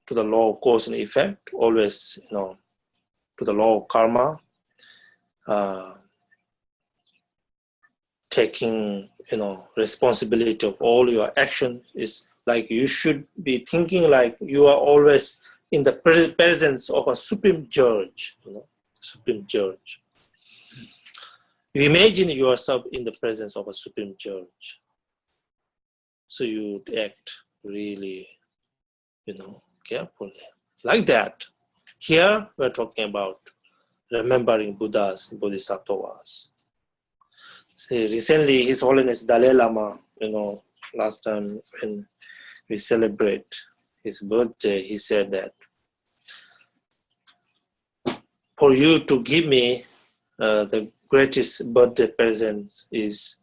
to the law of cause and effect, always, to the law of karma, taking, responsibility of all your action. Is like you should be thinking like you are always in the presence of a supreme judge, supreme judge. You imagine yourself in the presence of a supreme judge. So you would act really, carefully. Like that. Here we're talking about remembering Buddhas and Bodhisattvas. See, recently, His Holiness Dalai Lama, last time when we celebrate his birthday, he said that for you to give me the greatest birthday present is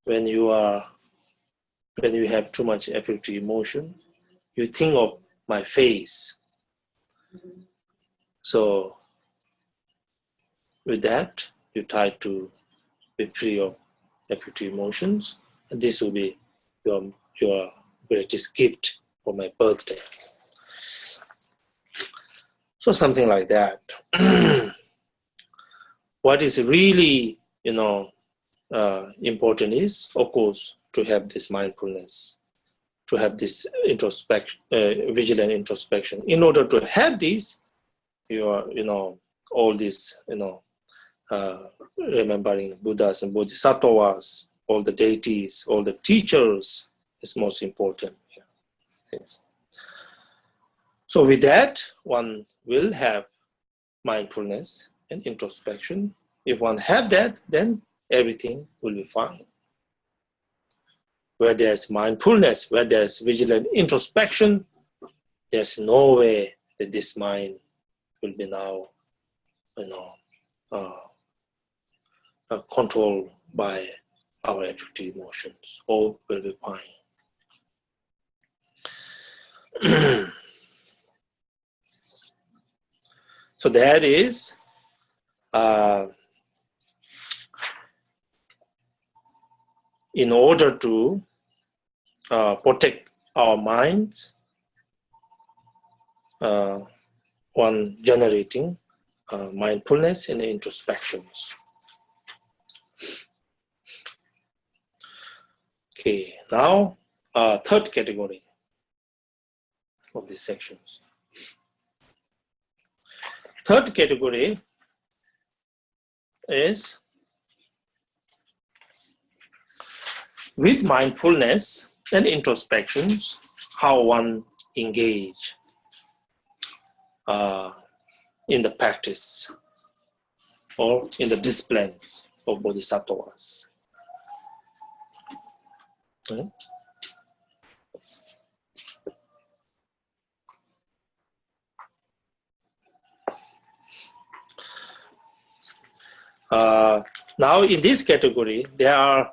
when you have too much affective emotion, you think of my face. So with that, you try to be free of affective emotions, and this will be your greatest gift for my birthday. So something like that. What is really, important is, of course, to have this mindfulness, to have this introspection, vigilant introspection. In order to have this, all this, remembering Buddhas and Bodhisattvas, all the deities, all the teachers is most important. Yes. So with that, one will have mindfulness and introspection. If one have that, then everything will be fine. Where there's mindfulness, where there's vigilant introspection, there's no way that this mind will be now, controlled by our affective emotions. All will be fine. So that is in order to protect our minds, one generating mindfulness and introspections. Okay, now third category of these sections. Third category is with mindfulness and introspections, how one engage in the practice or in the disciplines of bodhisattvas. Okay. Now in this category, there are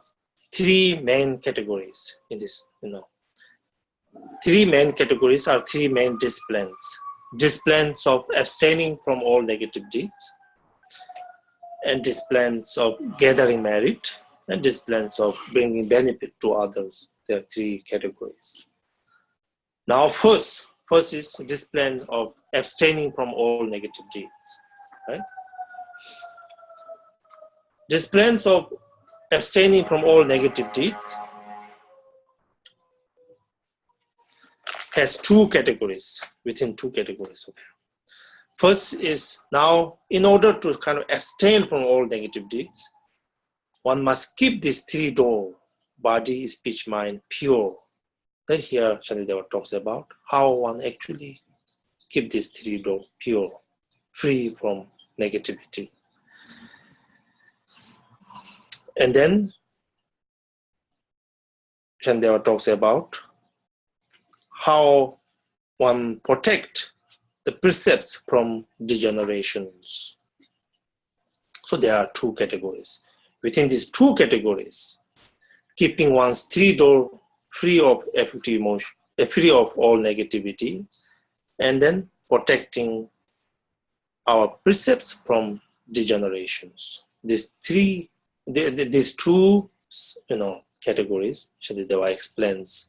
three main categories in this, Three main categories are three main disciplines. Disciplines of abstaining from all negative deeds, and disciplines of gathering merit, and disciplines of bringing benefit to others. There are three categories. Now first is discipline of abstaining from all negative deeds. Right? Disciplines of abstaining from all negative deeds has two categories, within two categories. Okay. First is now, in order to kind of abstain from all negative deeds, one must keep these three door, body, speech, mind, pure. Then here Shantideva talks about how one actually keep these three door pure, free from negativity. And then Shantideva talks about how one protect the precepts from degenerations. So there are two categories. Within these two categories, keeping one's three door free of affective emotion, free of all negativity, and then protecting our precepts from degenerations. These two, categories, Shantideva explains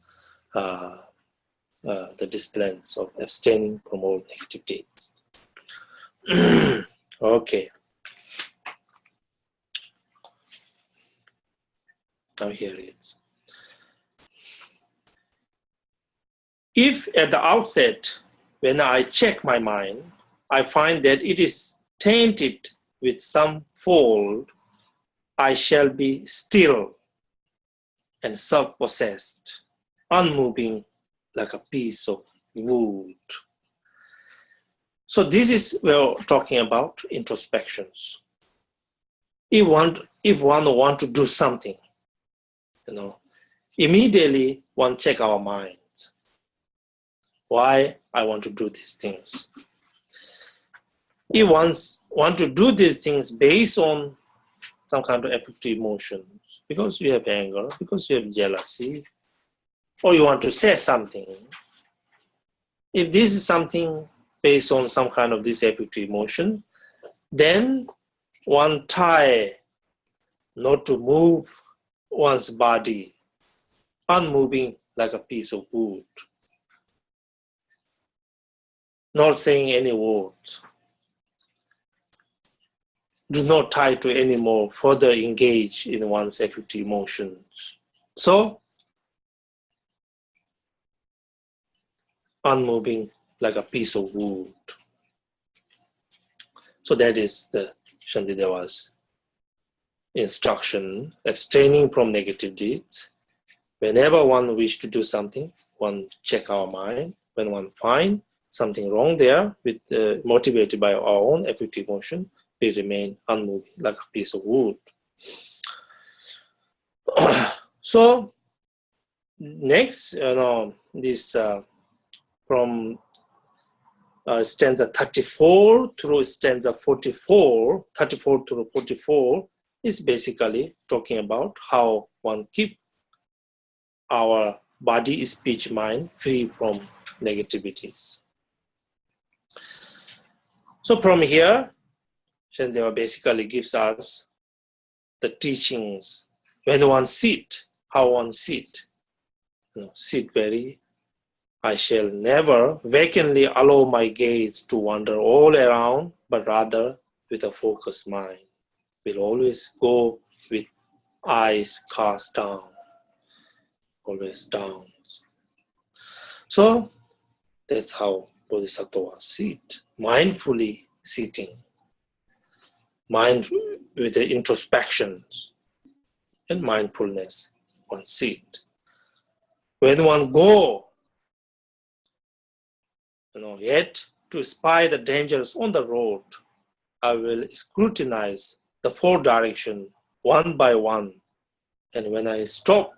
the disciplines of abstaining from all negative deeds. Okay. Now here it is. If at the outset, when I check my mind, I find that it is tainted with some fault, I shall be still and self-possessed, unmoving like a piece of wood. So this is we're talking about introspections. If one want to do something, immediately one check our minds. Why I want to do these things? If one want to do these things based on some kind of affective emotions, because you have anger, because you have jealousy, or you want to say something. If this is something based on some kind of this affective emotion, then one try not to move one's body, unmoving like a piece of wood, not saying any words. Do not try to anymore further engage in one's affective emotions. So, unmoving like a piece of wood. So that is the Shantideva's instruction, abstaining from negative deeds. Whenever one wish to do something, one check our mind. When one find something wrong there, with motivated by our own affective emotion, we remain unmoving like a piece of wood. So next, this from stanza 34 through stanza 44, 34 through 44 is basically talking about how one keep our body, speech, mind free from negativities. So from here, Shantideva basically gives us the teachings. When one sit, how one sit. Sit very, I shall never vacantly allow my gaze to wander all around, but rather with a focused mind. Will always go with eyes cast down, always down. So that's how Bodhisattvas sit, mindfully sitting, mind with the introspections and mindfulness, one sit. When one go, yet to spy the dangers on the road, I will scrutinize the four directions one by one, and when I stop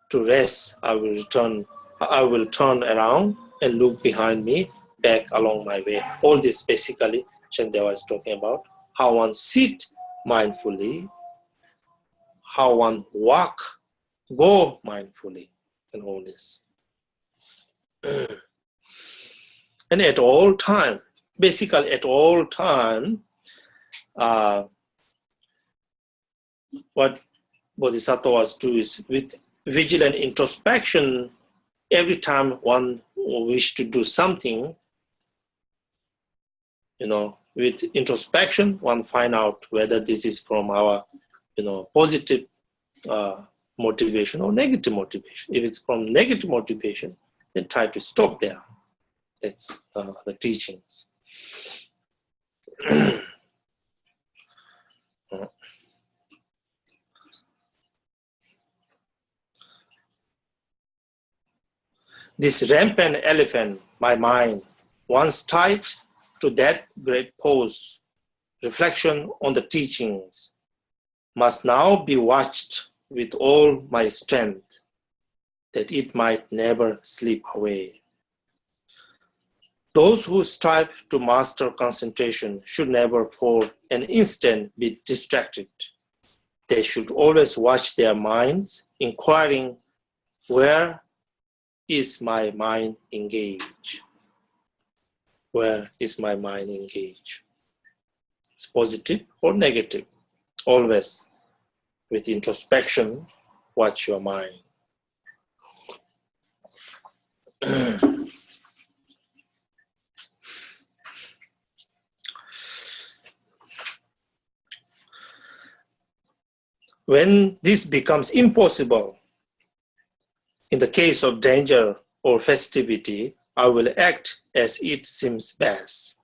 to rest, I will turn around and look behind me, back along my way. All this basically Shantideva is talking about how one sit mindfully, how one walk, go mindfully, and all this. And at all time, basically at all time, what Bodhisattvas do is with vigilant introspection, every time one wish to do something, with introspection, one find out whether this is from our, positive motivation or negative motivation. If it's from negative motivation, then try to stop there. That's the teachings. This rampant elephant, my mind, once tied to that great pose, reflection on the teachings, must now be watched with all my strength, that it might never slip away. Those who strive to master concentration should never for an instant be distracted. They should always watch their minds, inquiring, where is my mind engaged? Where is my mind engaged? It's positive or negative. Always with introspection, watch your mind. When this becomes impossible, in the case of danger or festivity, I will act as it seems best.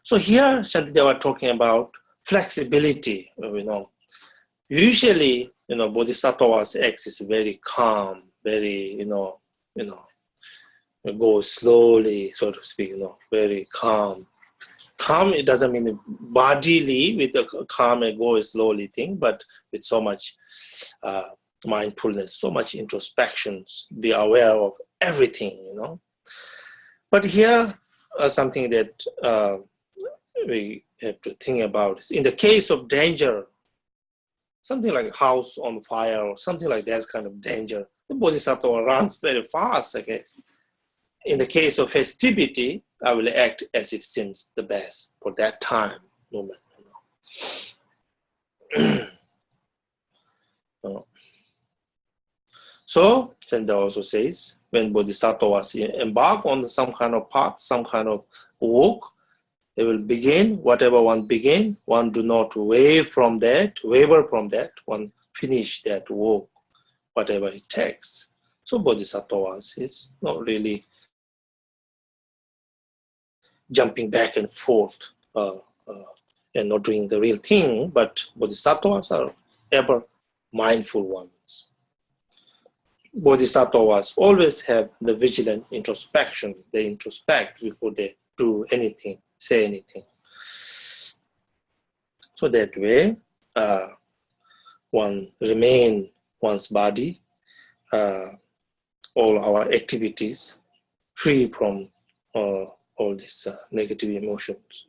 So here, Shantideva talking about flexibility. Usually, Bodhisattva's acts is very calm, very, go slowly, so to speak, very calm. Calm, it doesn't mean bodily with the calm and go slowly thing, but with so much mindfulness, so much introspection, be aware of everything, But here, something that we have to think about is in the case of danger, something like a house on fire or something like that kind of danger, the Bodhisattva runs very fast, I guess. In the case of festivity, I will act as it seems the best for that time, moment. So, Chandra also says, when Bodhisattvas embark on some kind of path, some kind of work, they will begin, whatever one begin, one do not waver from that, one finish that work, whatever it takes. So Bodhisattvas is not really jumping back and forth and not doing the real thing, but Bodhisattvas are ever mindful ones. Bodhisattvas always have the vigilant introspection. They introspect before they do anything, say anything. So that way, one remain one's body, all our activities free from all these negative emotions.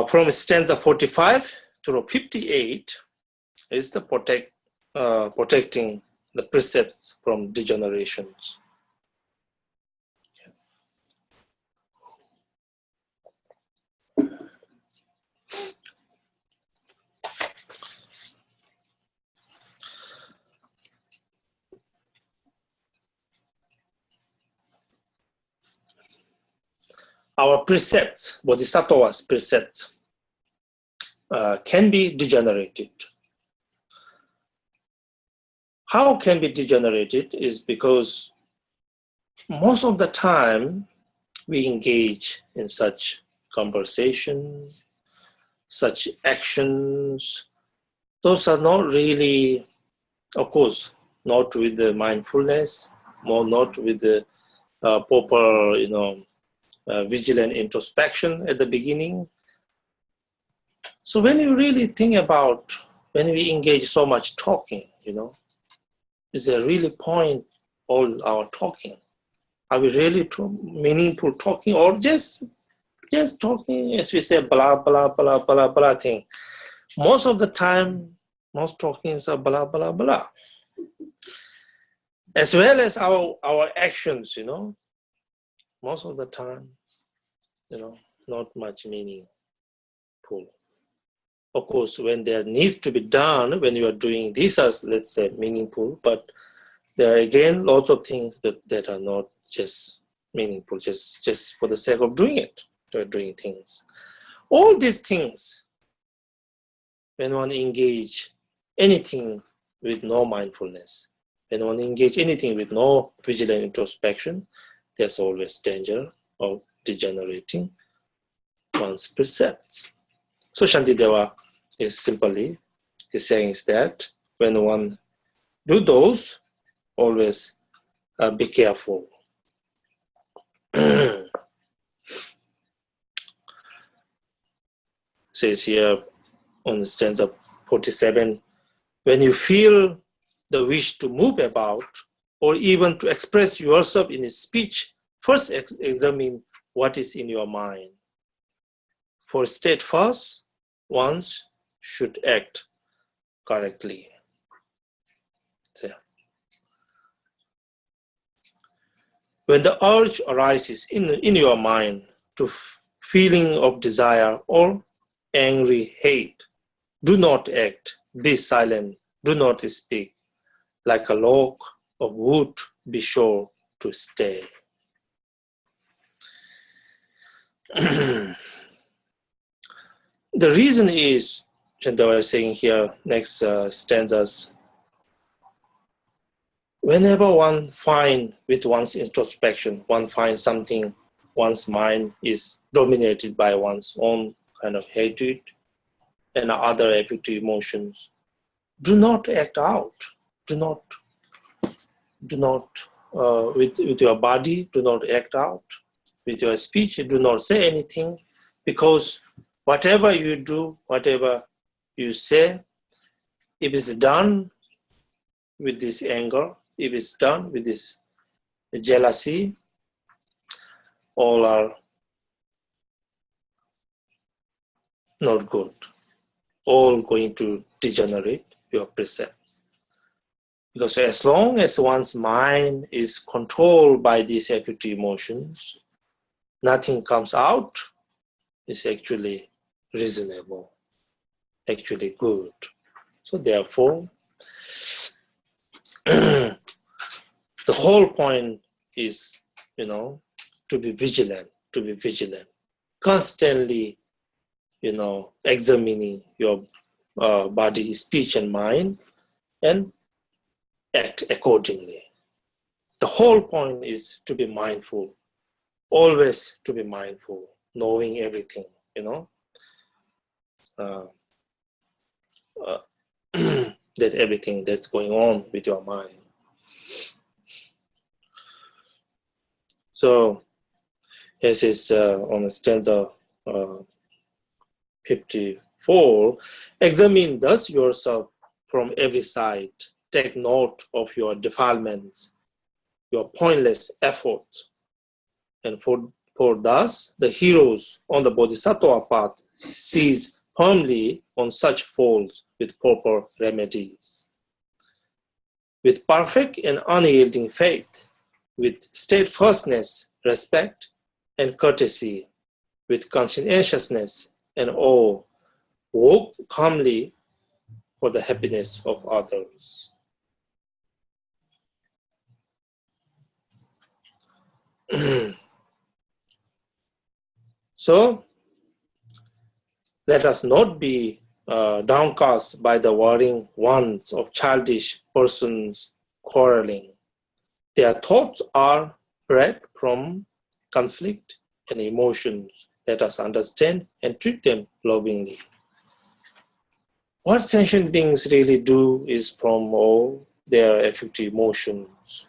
From stanza 45 to 58 is the protecting the precepts from degenerations. Our precepts, Bodhisattva's precepts, can be degenerated. How can be degenerated is because most of the time we engage in such conversation, such actions. Those are not really, of course, not with the mindfulness, not with the proper, vigilant introspection at the beginning. So when you really think about, when we engage so much talking, is there really point all our talking? Are we really meaningful talking, or just talking, as we say, blah, blah, blah, blah, blah thing? Most of the time, most talkings are blah, blah, blah. As well as our actions, most of the time, not much meaningful. Of course, when there needs to be done, when you are doing these are, let's say, meaningful, but there are again lots of things that are not just meaningful, just for the sake of doing it, or doing things. All these things, when one engage anything with no mindfulness, when one engage anything with no vigilant introspection, there's always danger of degenerating one's precepts. So Shantideva is simply saying that when one do those, always be careful. Says here on the stanza 47, when you feel the wish to move about or even to express yourself in a speech, first examine what is in your mind. For steadfast, ones should act correctly. So, when the urge arises in your mind to feeling of desire or angry hate, do not act, be silent, do not speak. Like a log of wood, be sure to stay. the reason is, Shantideva is saying here, next stanzas, whenever one finds with one's introspection, one finds something, one's mind is dominated by one's own kind of hatred and other affective emotions. Do not act out. Do not with your body, do not act out. With your speech, do not say anything, because whatever you do, whatever you say, if it's done with this anger, if it's done with this jealousy, all are not good. All going to degenerate your precepts. Because as long as one's mind is controlled by these affective emotions, nothing comes out is actually reasonable, actually good. So therefore, the whole point is, to be vigilant, constantly, examining your body, speech, and mind, and act accordingly. The whole point is to be mindful, always to be mindful, knowing everything, that everything that's going on with your mind. So, this is on stanza 54. Examine thus yourself from every side. Take note of your defilements, your pointless efforts. And for thus, the heroes on the Bodhisattva path seize firmly on such faults with proper remedies. With perfect and unyielding faith, with steadfastness, respect, and courtesy, with conscientiousness and awe, walk calmly for the happiness of others. So, let us not be downcast by the worrying wants of childish persons quarreling. Their thoughts are bred from conflict and emotions. Let us understand and treat them lovingly. What sentient beings really do is from all their affective emotions.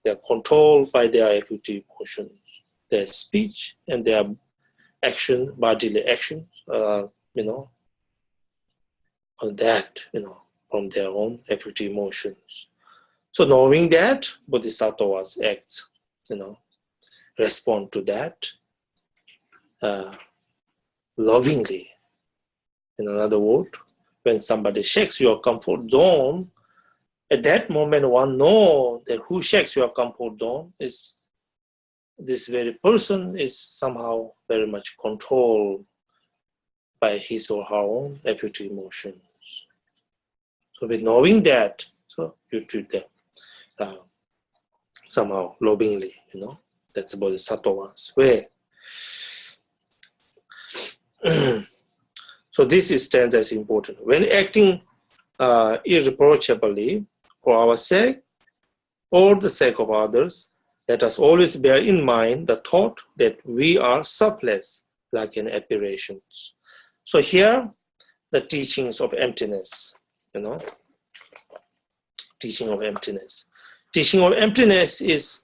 They are controlled by their affective emotions, their speech and their action, bodily actions, on that, from their own affective emotions. So knowing that, Bodhisattvas acts, respond to that lovingly. In another word, when somebody shakes your comfort zone, at that moment one knows that who shakes your comfort zone is this very person is somehow very much controlled by his or her own affective emotions. So with knowing that, so you treat them somehow lovingly, that's the Bodhisattva's way. So this stands as important. When acting irreproachably for our sake or the sake of others, let us always bear in mind the thought that we are selfless, like an apparition. So here, the teachings of emptiness, teaching of emptiness. Teaching of emptiness is,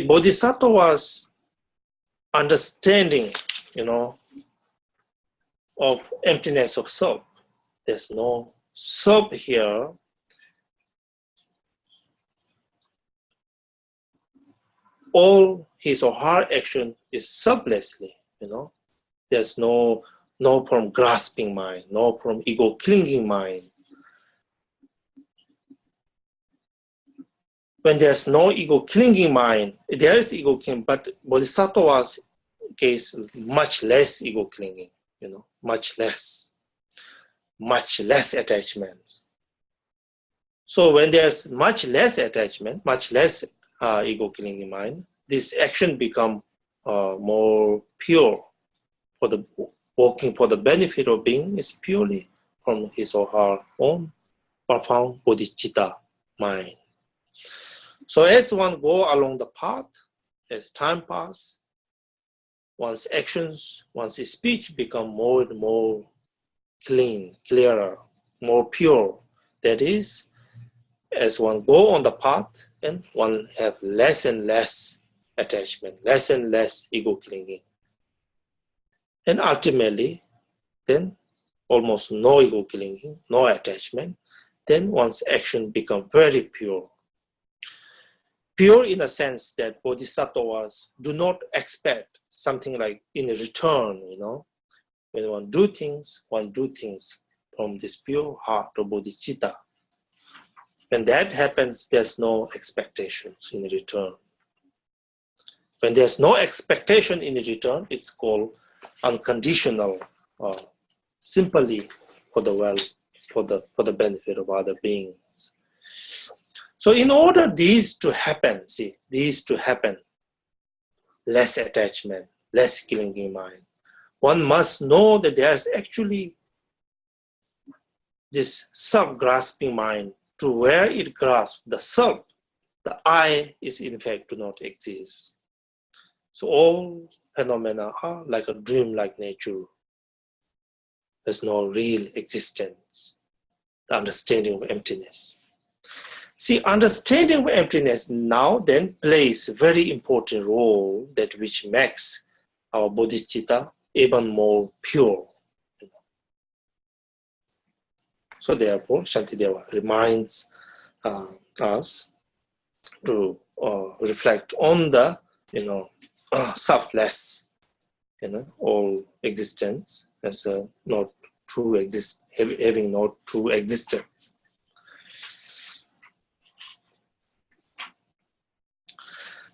Bodhisattva's understanding, of emptiness of self. There's no self here. All his or her action is selflessly, There's no from grasping mind, no from ego clinging mind. When there's no ego clinging mind, there is ego clinging, but Bodhisattva's case, much less ego clinging, much less attachment. So when there's much less attachment, much less ego clinging mind, this action become more pure for the working for the benefit of being is purely from his or her own profound bodhicitta mind. So as one go along the path, as time passes, one's actions, one's speech become more and more clean, clearer, more pure. That is, as one go on the path, and one have less and less attachment, less and less ego clinging. And ultimately, then almost no ego clinging, no attachment, then one's action become very pure. Pure in a sense that bodhisattvas do not expect something like in return, When one do things from this pure heart of bodhicitta. When that happens, there's no expectations in return. When there's no expectation in return, it's called unconditional, simply for the benefit of other beings. So in order these to happen, less attachment, less clinging mind, one must know that there's actually this self-grasping mind to where it grasps the self, the I is in fact do not exist. So all phenomena are like a dream-like nature. There's no real existence, the understanding of emptiness. See, understanding of emptiness now then plays a very important role that which makes our bodhicitta even more pure. So therefore, Shantideva reminds us to reflect on the, selfless, all existence as a not true having no true existence.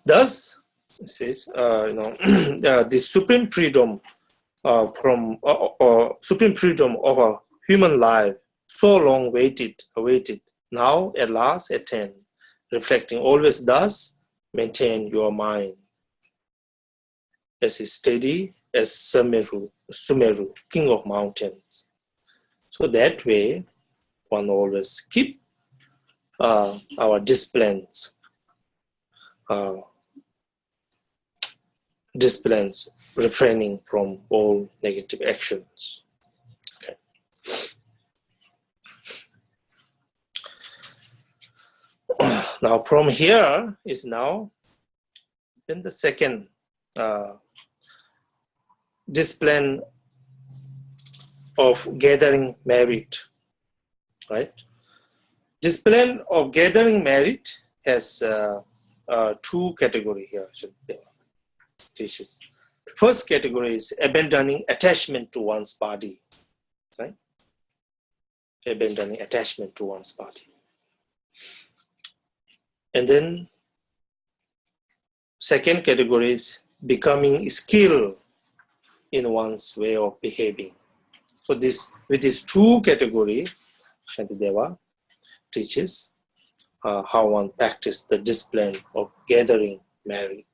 Thus, it says, the supreme freedom supreme freedom of a human life, so long awaited, now at last attained. Reflecting always thus, maintain your mind as steady as Sumeru, king of mountains. So that way, one always keep our disciplines, refraining from all negative actions. Okay. Now from here is now then the second discipline of gathering merit, right? Discipline of gathering merit has two categories here. Teaches. First category is abandoning attachment to one's body, right? Abandoning attachment to one's body. And then second category is becoming skilled in one's way of behaving. So with these two categories, Shantideva teaches how one practices the discipline of gathering merit.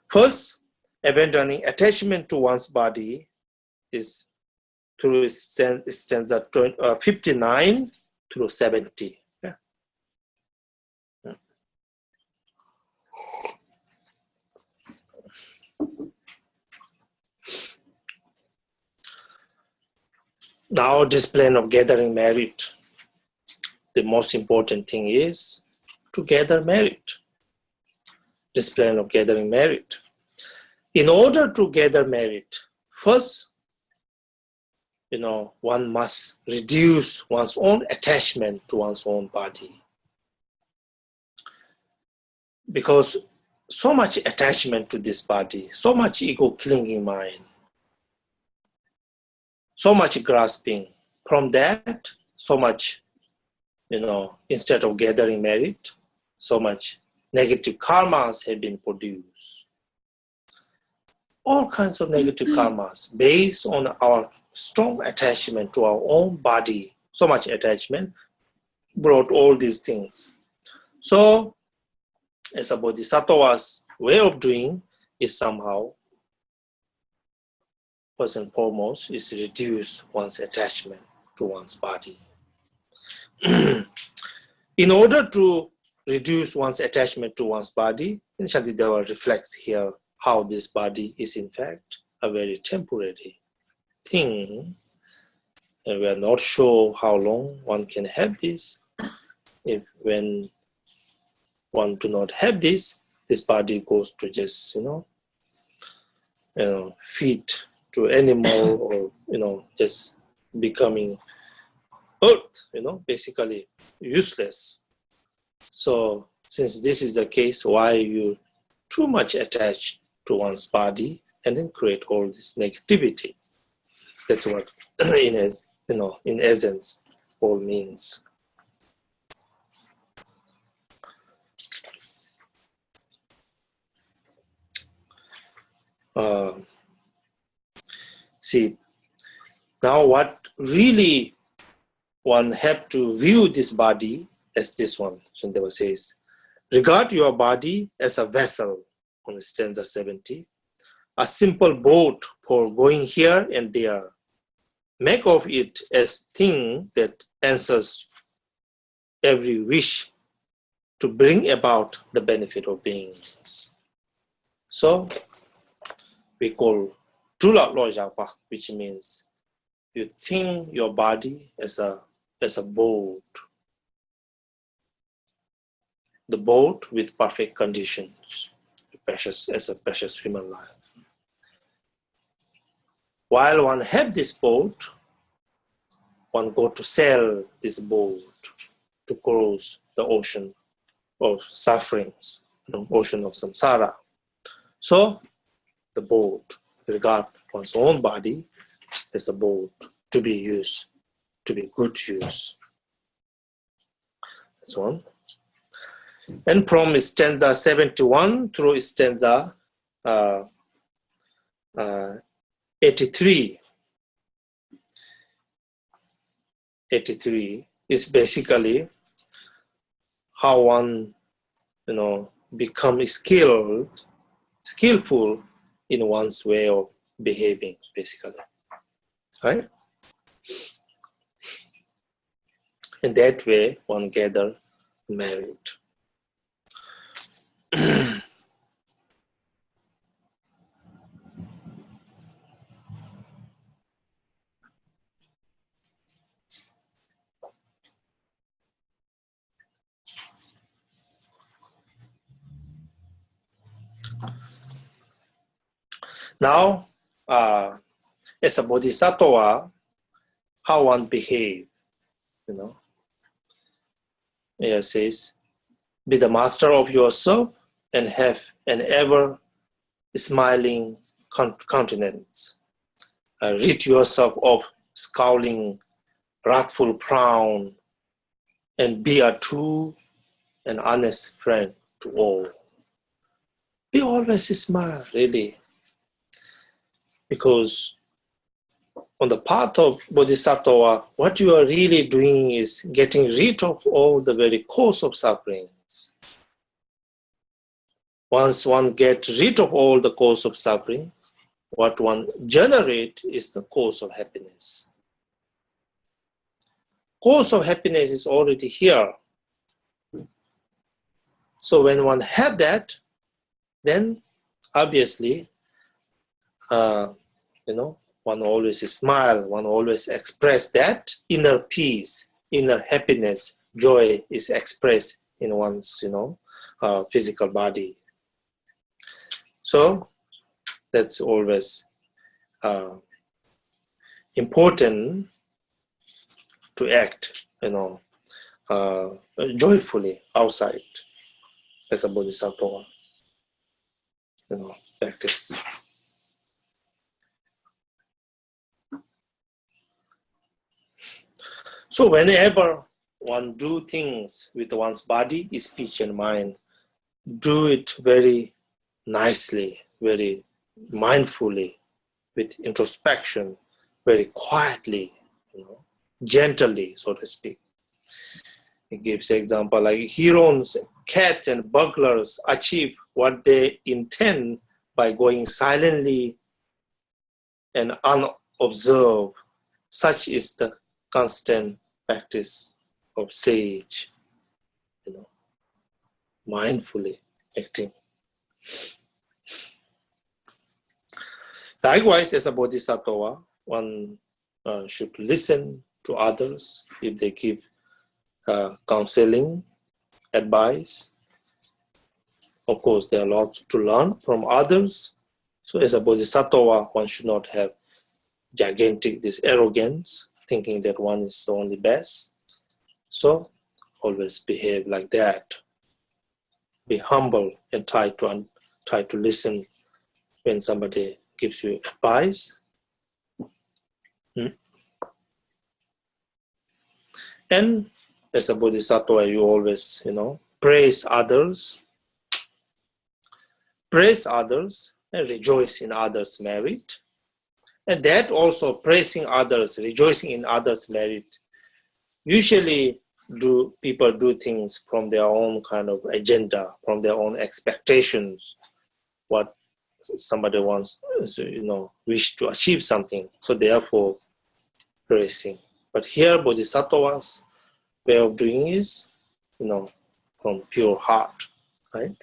First, abandoning attachment to one's body is through stanza 59 through 70. Yeah. Now, discipline of gathering merit. The most important thing is to gather merit. Discipline of gathering merit. In order to gather merit, first, one must reduce one's own attachment to one's own body. Because so much attachment to this body, so much ego clinging mind, so much grasping. From that, so much, instead of gathering merit, so much negative karmas have been produced. All kinds of negative karmas based on our strong attachment to our own body. So much attachment brought all these things. So, as a bodhisattva's way of doing is somehow first and foremost, is reduce one's attachment to one's body. In order to reduce one's attachment to one's body, Shantideva reflects here how this body is in fact a very temporary thing, and we are not sure how long one can have this. If when one do not have this body goes to just feed to animal, or just becoming earth, basically useless. So since this is the case, why you too much attached to one's body and then create all this negativity? That's what in essence all means. See, now what really one have to view this body as this one, Shantideva says, regard your body as a vessel, on stanza 70, a simple boat for going here and there. Make of it as thing that answers every wish to bring about the benefit of beings. So we call Tula Lojapa, which means you think your body as a boat. The boat with perfect conditions, as a precious human life. While one have this boat, one go to sail this boat to cross the ocean of sufferings, the ocean of samsara. So the boat, regard one's own body as a boat to be used, to be good use. That's one. And from stanza 71 through stanza 83. 83 is basically how one, become skillful in one's way of behaving, basically, right? In that way, one gather merit. Now, as a bodhisattva, how one behave, It says, be the master of yourself and have an ever smiling countenance. Rid yourself of scowling, wrathful frown, and be a true and honest friend to all. We always smile, really, because on the path of bodhisattva, what you are really doing is getting rid of all the very cause of sufferings. Once one gets rid of all the cause of suffering, what one generates is the cause of happiness. Cause of happiness is already here. So when one have that, then obviously, one always smile, one always express that inner peace, inner happiness, joy is expressed in one's, physical body. So that's always important to act, joyfully outside as a bodhisattva, practice. So whenever one do things with one's body, speech, and mind, do it very nicely, very mindfully, with introspection, very quietly, gently, so to speak. It gives example like heroes, cats, and burglars achieve what they intend by going silently and unobserved. Such is the constant practice of sage, mindfully acting. Likewise, as a bodhisattva, one should listen to others if they give counseling, advice. Of course, there are lots to learn from others. So as a bodhisattva, one should not have gigantic, this arrogance, thinking that one is the only best. So always behave like that. Be humble and try to listen when somebody gives you advice. And as a bodhisattva, you always, praise others and rejoice in others' merit. And that also, praising others, rejoicing in others' merit, usually people do things from their own kind of agenda, from their own expectations, what somebody wants, wish to achieve something. So therefore, praising. But here, bodhisattva's way of doing is, from pure heart, right?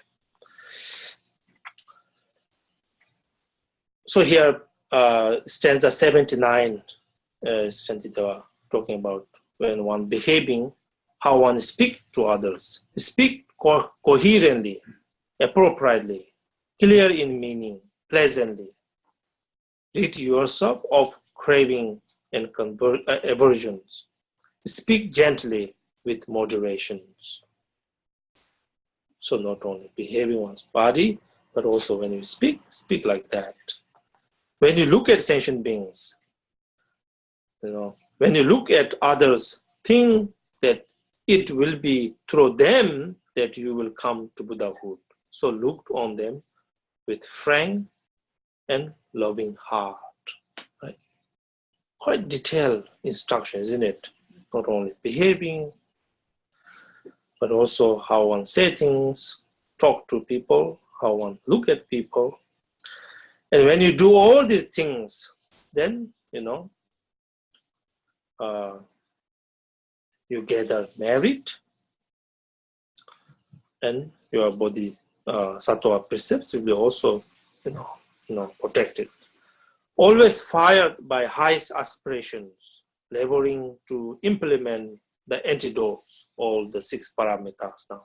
So here, stanza 79, Shantideva talking about when one behaving, how one speak to others. Speak coherently, appropriately, clear in meaning, pleasantly. Rid yourself of craving and aversions. Speak gently with moderations. So not only behaving one's body, but also when you speak like that. When you look at sentient beings, when you look at others, think that it will be through them that you will come to Buddhahood. So look on them with frank and loving heart. Right? Quite detailed instruction, isn't it? Not only behaving, but also how one say things, talk to people, how one look at people. And when you do all these things, then, you gather merit, and your body sattva precepts will be also, protected. Always fired by highest aspirations, laboring to implement the antidotes, all the 6 paramitas now.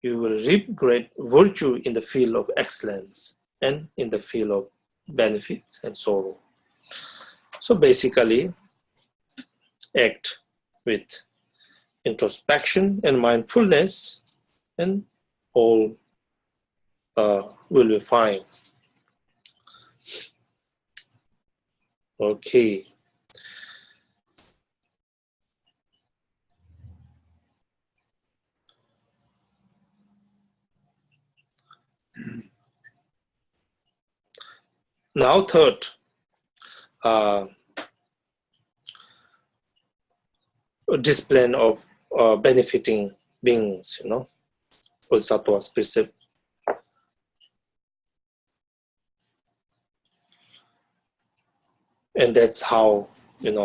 You will reap great virtue in the field of excellence and in the field of benefits and sorrow. So basically, act with introspection and mindfulness, and all will be fine. Okay. Now third, discipline of benefiting beings, Bodhisattva's precept. And that's how, as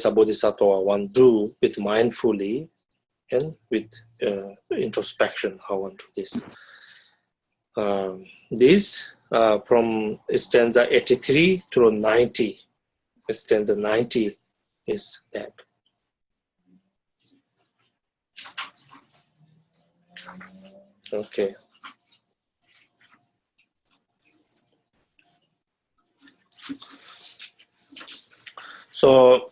a bodhisattva, one do with mindfully and with introspection, how one do this. This from stanza 83 through 90. Stanza 90 is that. Okay. So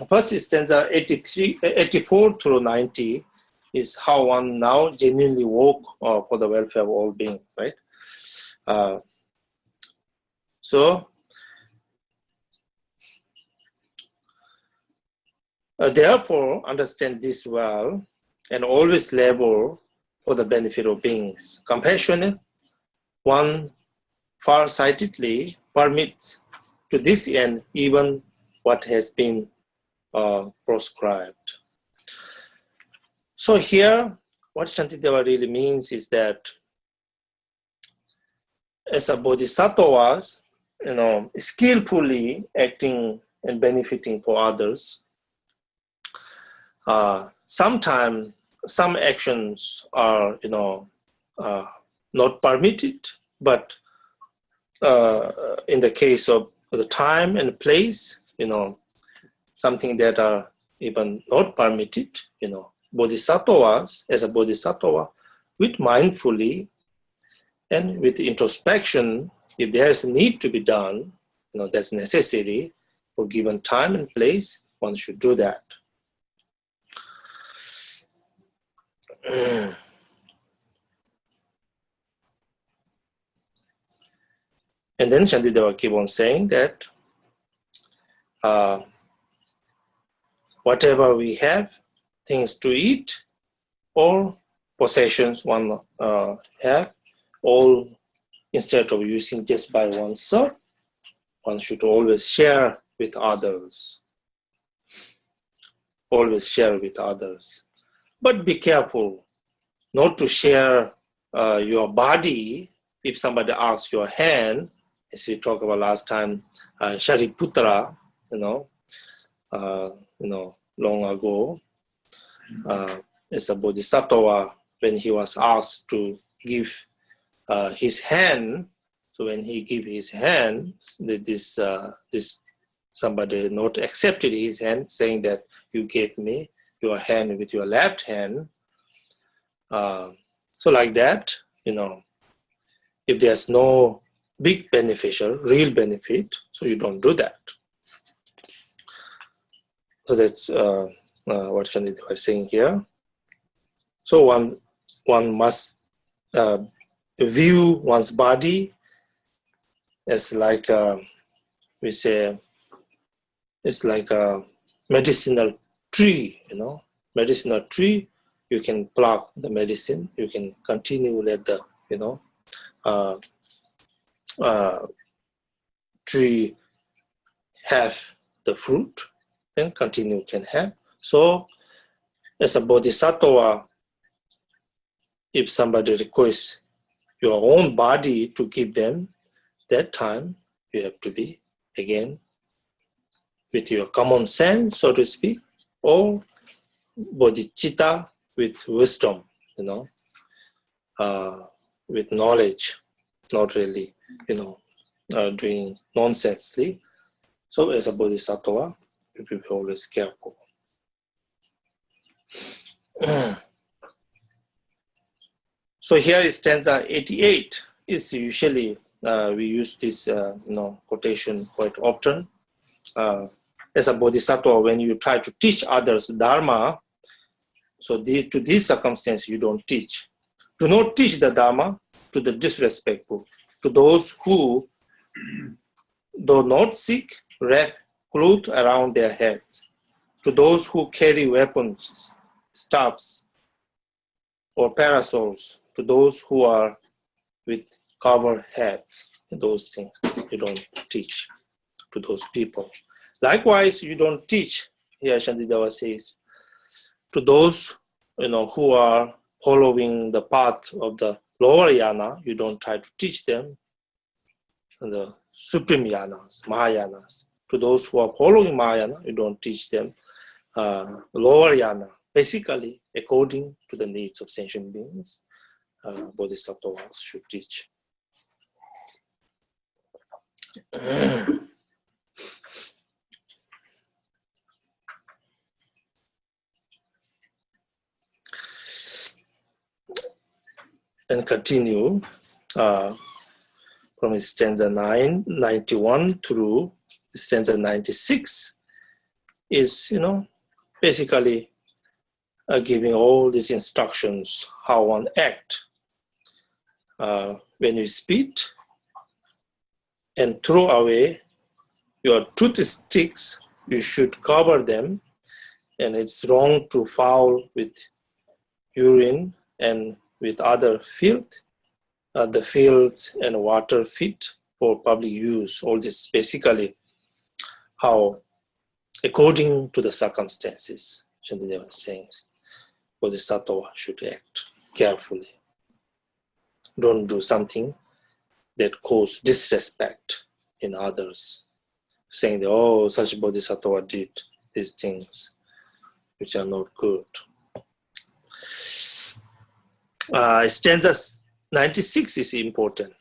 first stanza 84 through 90 is how one now genuinely work for the welfare of all beings, right? Therefore, understand this well and always labor for the benefit of beings. Compassionate, one far-sightedly permits to this end even what has been proscribed. So here, what Shantideva really means is that as a bodhisattvas, skillfully acting and benefiting for others, sometimes some actions are, not permitted, but in the case of the time and place, something that are even not permitted, bodhisattvas, as a bodhisattva, with mindfully and with introspection, if there's a need to be done, that's necessary for given time and place, one should do that. And then Shantideva keep on saying that whatever we have, things to eat or possessions one have, all instead of using just by oneself, one should always share with others. Always share with others. But be careful not to share your body. If somebody asks your hand, as we talked about last time, Shariputra, long ago, as a bodhisattva, when he was asked to give his hand, so when he gave his hand, this somebody not accepted his hand, saying that you gave me your hand with your left hand. So like that, if there's no big beneficial, real benefit, so you don't do that. So that's what Shantideva was saying here. So one must view one's body as like we say, it's like a medicinal tree. Medicinal tree. You can pluck the medicine. You can continue let the tree have the fruit and continue can have. So as a bodhisattva, if somebody requests your own body to give them, that time you have to be, again, with your common sense, so to speak, or bodhicitta with wisdom, with knowledge, not really, doing nonsensely. So as a bodhisattva, you will be always careful. So here is stanza 88. It's usually, we use this quotation quite often. As a bodhisattva, when you try to teach others Dharma, so to this circumstance, you don't teach. Do not teach the Dharma to the disrespectful, to those who do not seek wrap cloth around their heads, to those who carry weapons, staffs, or parasols, to those who are with covered heads. Those things you don't teach to those people. Likewise, you don't teach, here Shantideva says, to those who are following the path of the lower yana, you don't try to teach them the supreme yanas, Mahayanas. To those who are following Mahayana, you don't teach them lower yana. Basically, according to the needs of sentient beings, bodhisattvas should teach. And continue from stanza 91 through stanza 96 is, basically giving all these instructions how one act. When you spit and throw away your toothsticks, you should cover them, and it's wrong to foul with urine and with other filth, the fields and water fit for public use. All this basically how, according to the circumstances, Shantideva is saying, bodhisattva should act carefully. Don't do something that cause disrespect in others, saying that, oh, such bodhisattva did these things which are not good. Stanza 96 is important.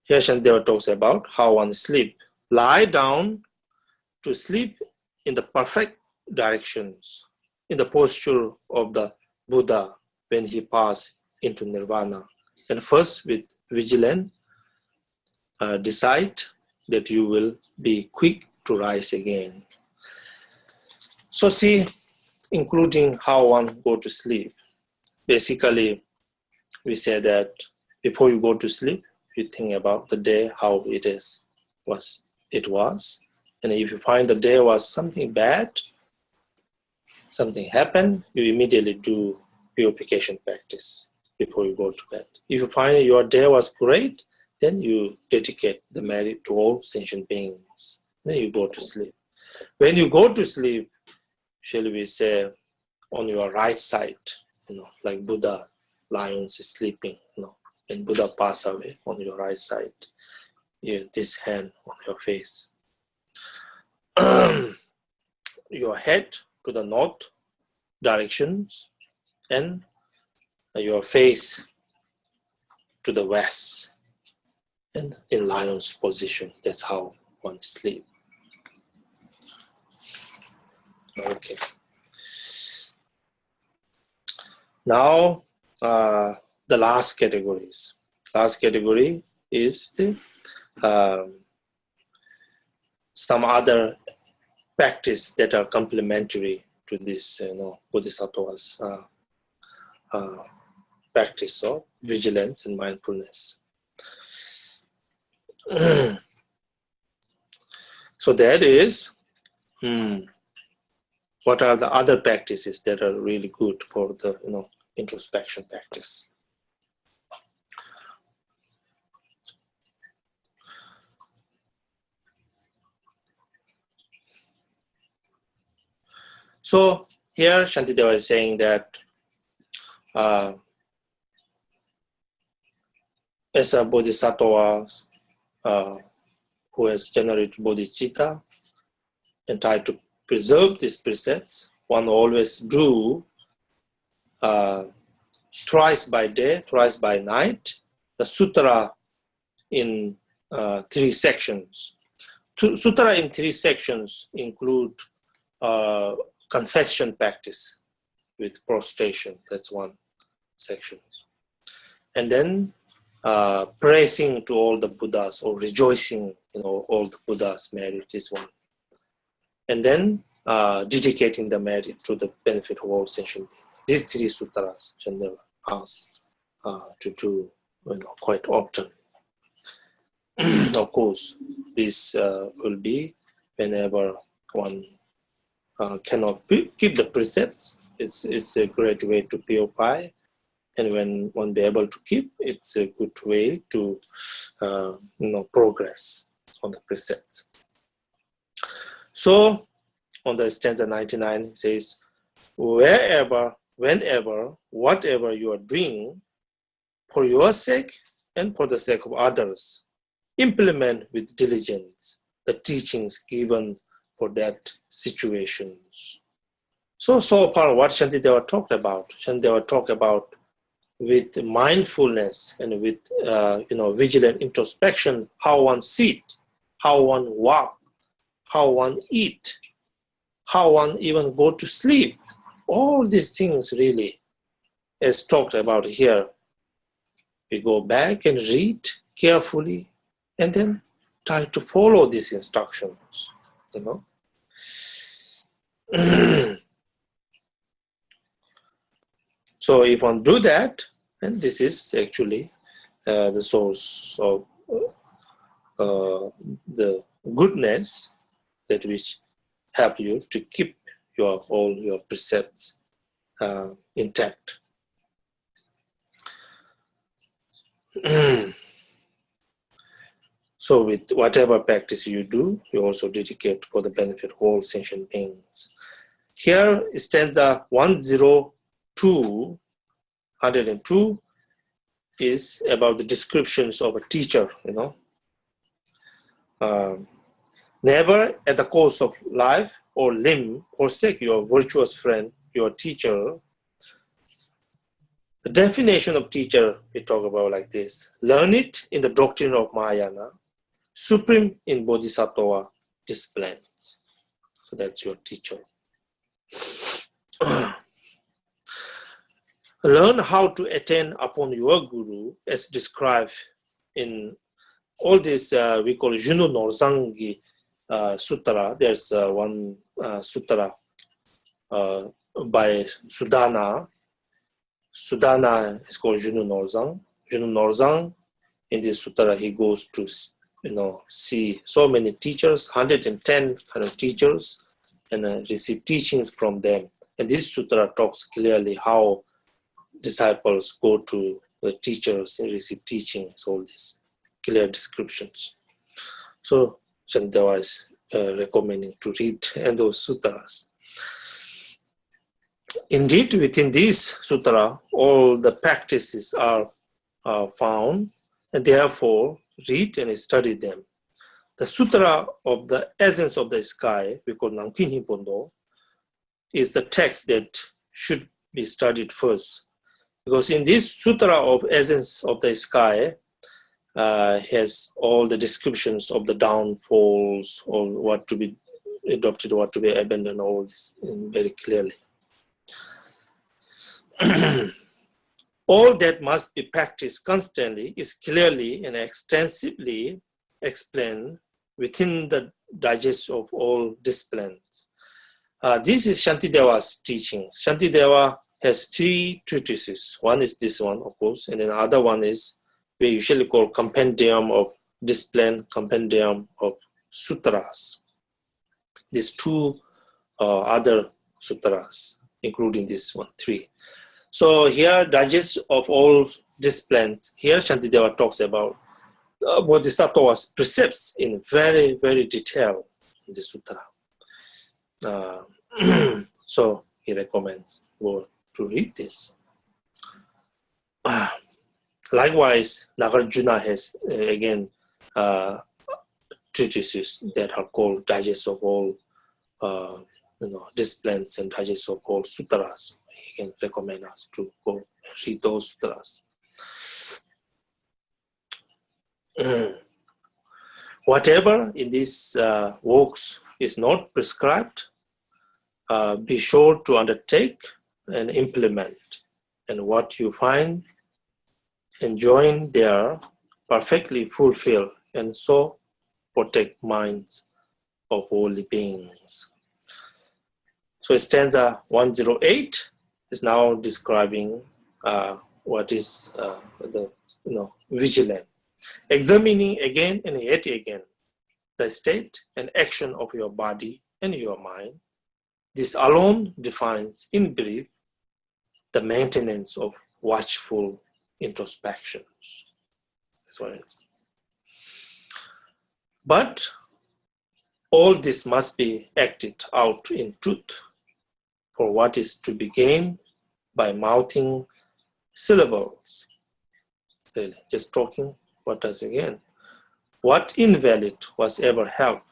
Here Shantideva talks about how one sleep. Lie down to sleep in the perfect directions, in the posture of the Buddha when he passed into nirvana. And first, with vigilance, decide that you will be quick to rise again. So see, including how one go to sleep. Basically, we say that before you go to sleep, you think about the day, how it was. And if you find the day was something bad, something happened, you immediately do purification practice before you go to bed. If you find your day was great, then you dedicate the merit to all sentient beings. Then you go to sleep. When you go to sleep, shall we say, on your right side, like Buddha, lions is sleeping, when Buddha passed away, on your right side, this hand on your face. Your head to the north directions and your face to the west and in lion's position. That's how one sleeps. Okay. Now, the last categories. Last category is the some other practice that are complementary to this, bodhisattva's practice of vigilance and mindfulness. So that is, what are the other practices that are really good for the introspection practice? So here Shantideva is saying that as a bodhisattva who has generated bodhicitta and try to preserve these precepts, one always do thrice by day, thrice by night, the sutra in 3 sections. Sutra in 3 sections include confession practice with prostration, that's one section. And then praising to all the Buddhas or rejoicing, all the Buddhas' merit is one. And then dedicating the merit to the benefit of all sentient beings. These 3 sutras Shantideva asks to do quite often. Of course, this will be whenever one cannot keep the precepts. It's a great way to purify, and when one be able to keep, it's a good way to progress on the precepts. So on the stanza 99 it says, wherever, whenever, whatever you are doing, for your sake and for the sake of others, implement with diligence the teachings given for that situations. So far what Shantideva talked about, with mindfulness and with vigilant introspection, how one sit, how one walk, how one eat, how one even go to sleep. All these things really, as talked about here, we go back and read carefully and then try to follow these instructions. So if one do that, then this is actually the source of the goodness that which help you to keep all your precepts intact. So with whatever practice you do, you also dedicate for the benefit of all sentient beings. Here stanza 102, is about the descriptions of a teacher, never at the course of life or limb forsake your virtuous friend, your teacher. The definition of teacher we talk about like this: learn it in the doctrine of Mahayana, supreme in Bodhisattva disciplines. So that's your teacher. Learn how to attain upon your guru as described in all this we call Junu Norzangi Sutra. There's one sutra by Sudana. Sudana is called Junu Norzang. Junu Norzang, in this sutra, he goes to see so many teachers, 110 kind of teachers, and receive teachings from them. And this sutra talks clearly how disciples go to the teachers and receive teachings, all these clear descriptions. So Shantideva is recommending to read those sutras. Indeed, within this sutra, all the practices are found, and therefore read and study them. The sutra of the essence of the sky, we call Namkin Hipondo, is the text that should be studied first. Because in this sutra of essence of the sky has all the descriptions of the downfalls, or what to be adopted, what to be abandoned, all this very clearly. All that must be practiced constantly is clearly and extensively explained within the digest of all disciplines. This is Shantideva's teachings. Shantideva has 3 treatises. One is this one, of course, and then the other one is we usually call Compendium of Discipline, Compendium of Sutras. These 2 other sutras, including this one, 3. So here, digest of all disciplines, here Shantideva talks about Bodhisattva's precepts in very, very detail in the sutra. So he recommends to read this. Likewise, Nagarjuna has again treatises that are called digest of all disciplines and digest of all sutras. He can recommend us to go read those sutras. Whatever in these works is not prescribed, be sure to undertake and implement. And what you find and join there, perfectly fulfill, and so protect minds of holy beings. So stanza 108 is now describing what is the vigilant, examining again and yet again the state and action of your body and your mind. This alone defines, in brief, the maintenance of watchful introspections. That's what it is. But all this must be acted out in truth, for what is to be gained by mouthing syllables. Really, just talking, what does again? What invalid was ever help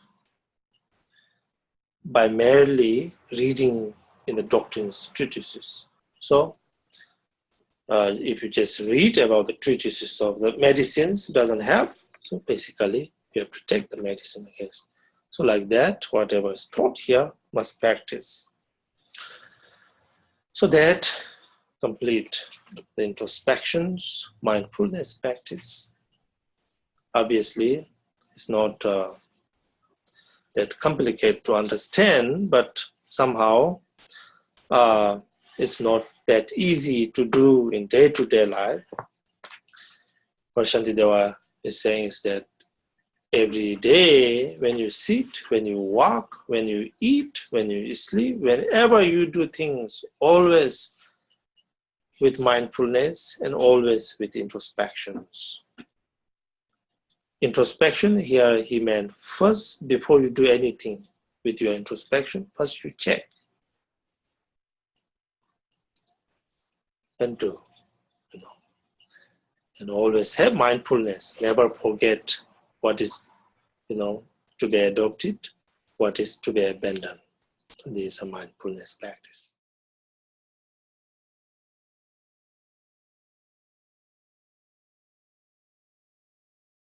by merely reading in the doctrines treatises? So, if you just read about the treatises of the medicines, it doesn't help. So basically, you have to take the medicine, I guess. So like that, whatever is taught here must practice. So that complete the introspections, mindfulness practice. Obviously, it's not that complicated to understand, but somehow it's not that easy to do in day-to-day life. What Shantideva is saying is that every day, when you sit, when you walk, when you eat, when you sleep, whenever you do things, always with mindfulness and always with introspections. Introspection, here he meant first, before you do anything with your introspection, first you check and do. And always have mindfulness. Never forget what is, to be adopted, what is to be abandoned. So this is a mindfulness practice.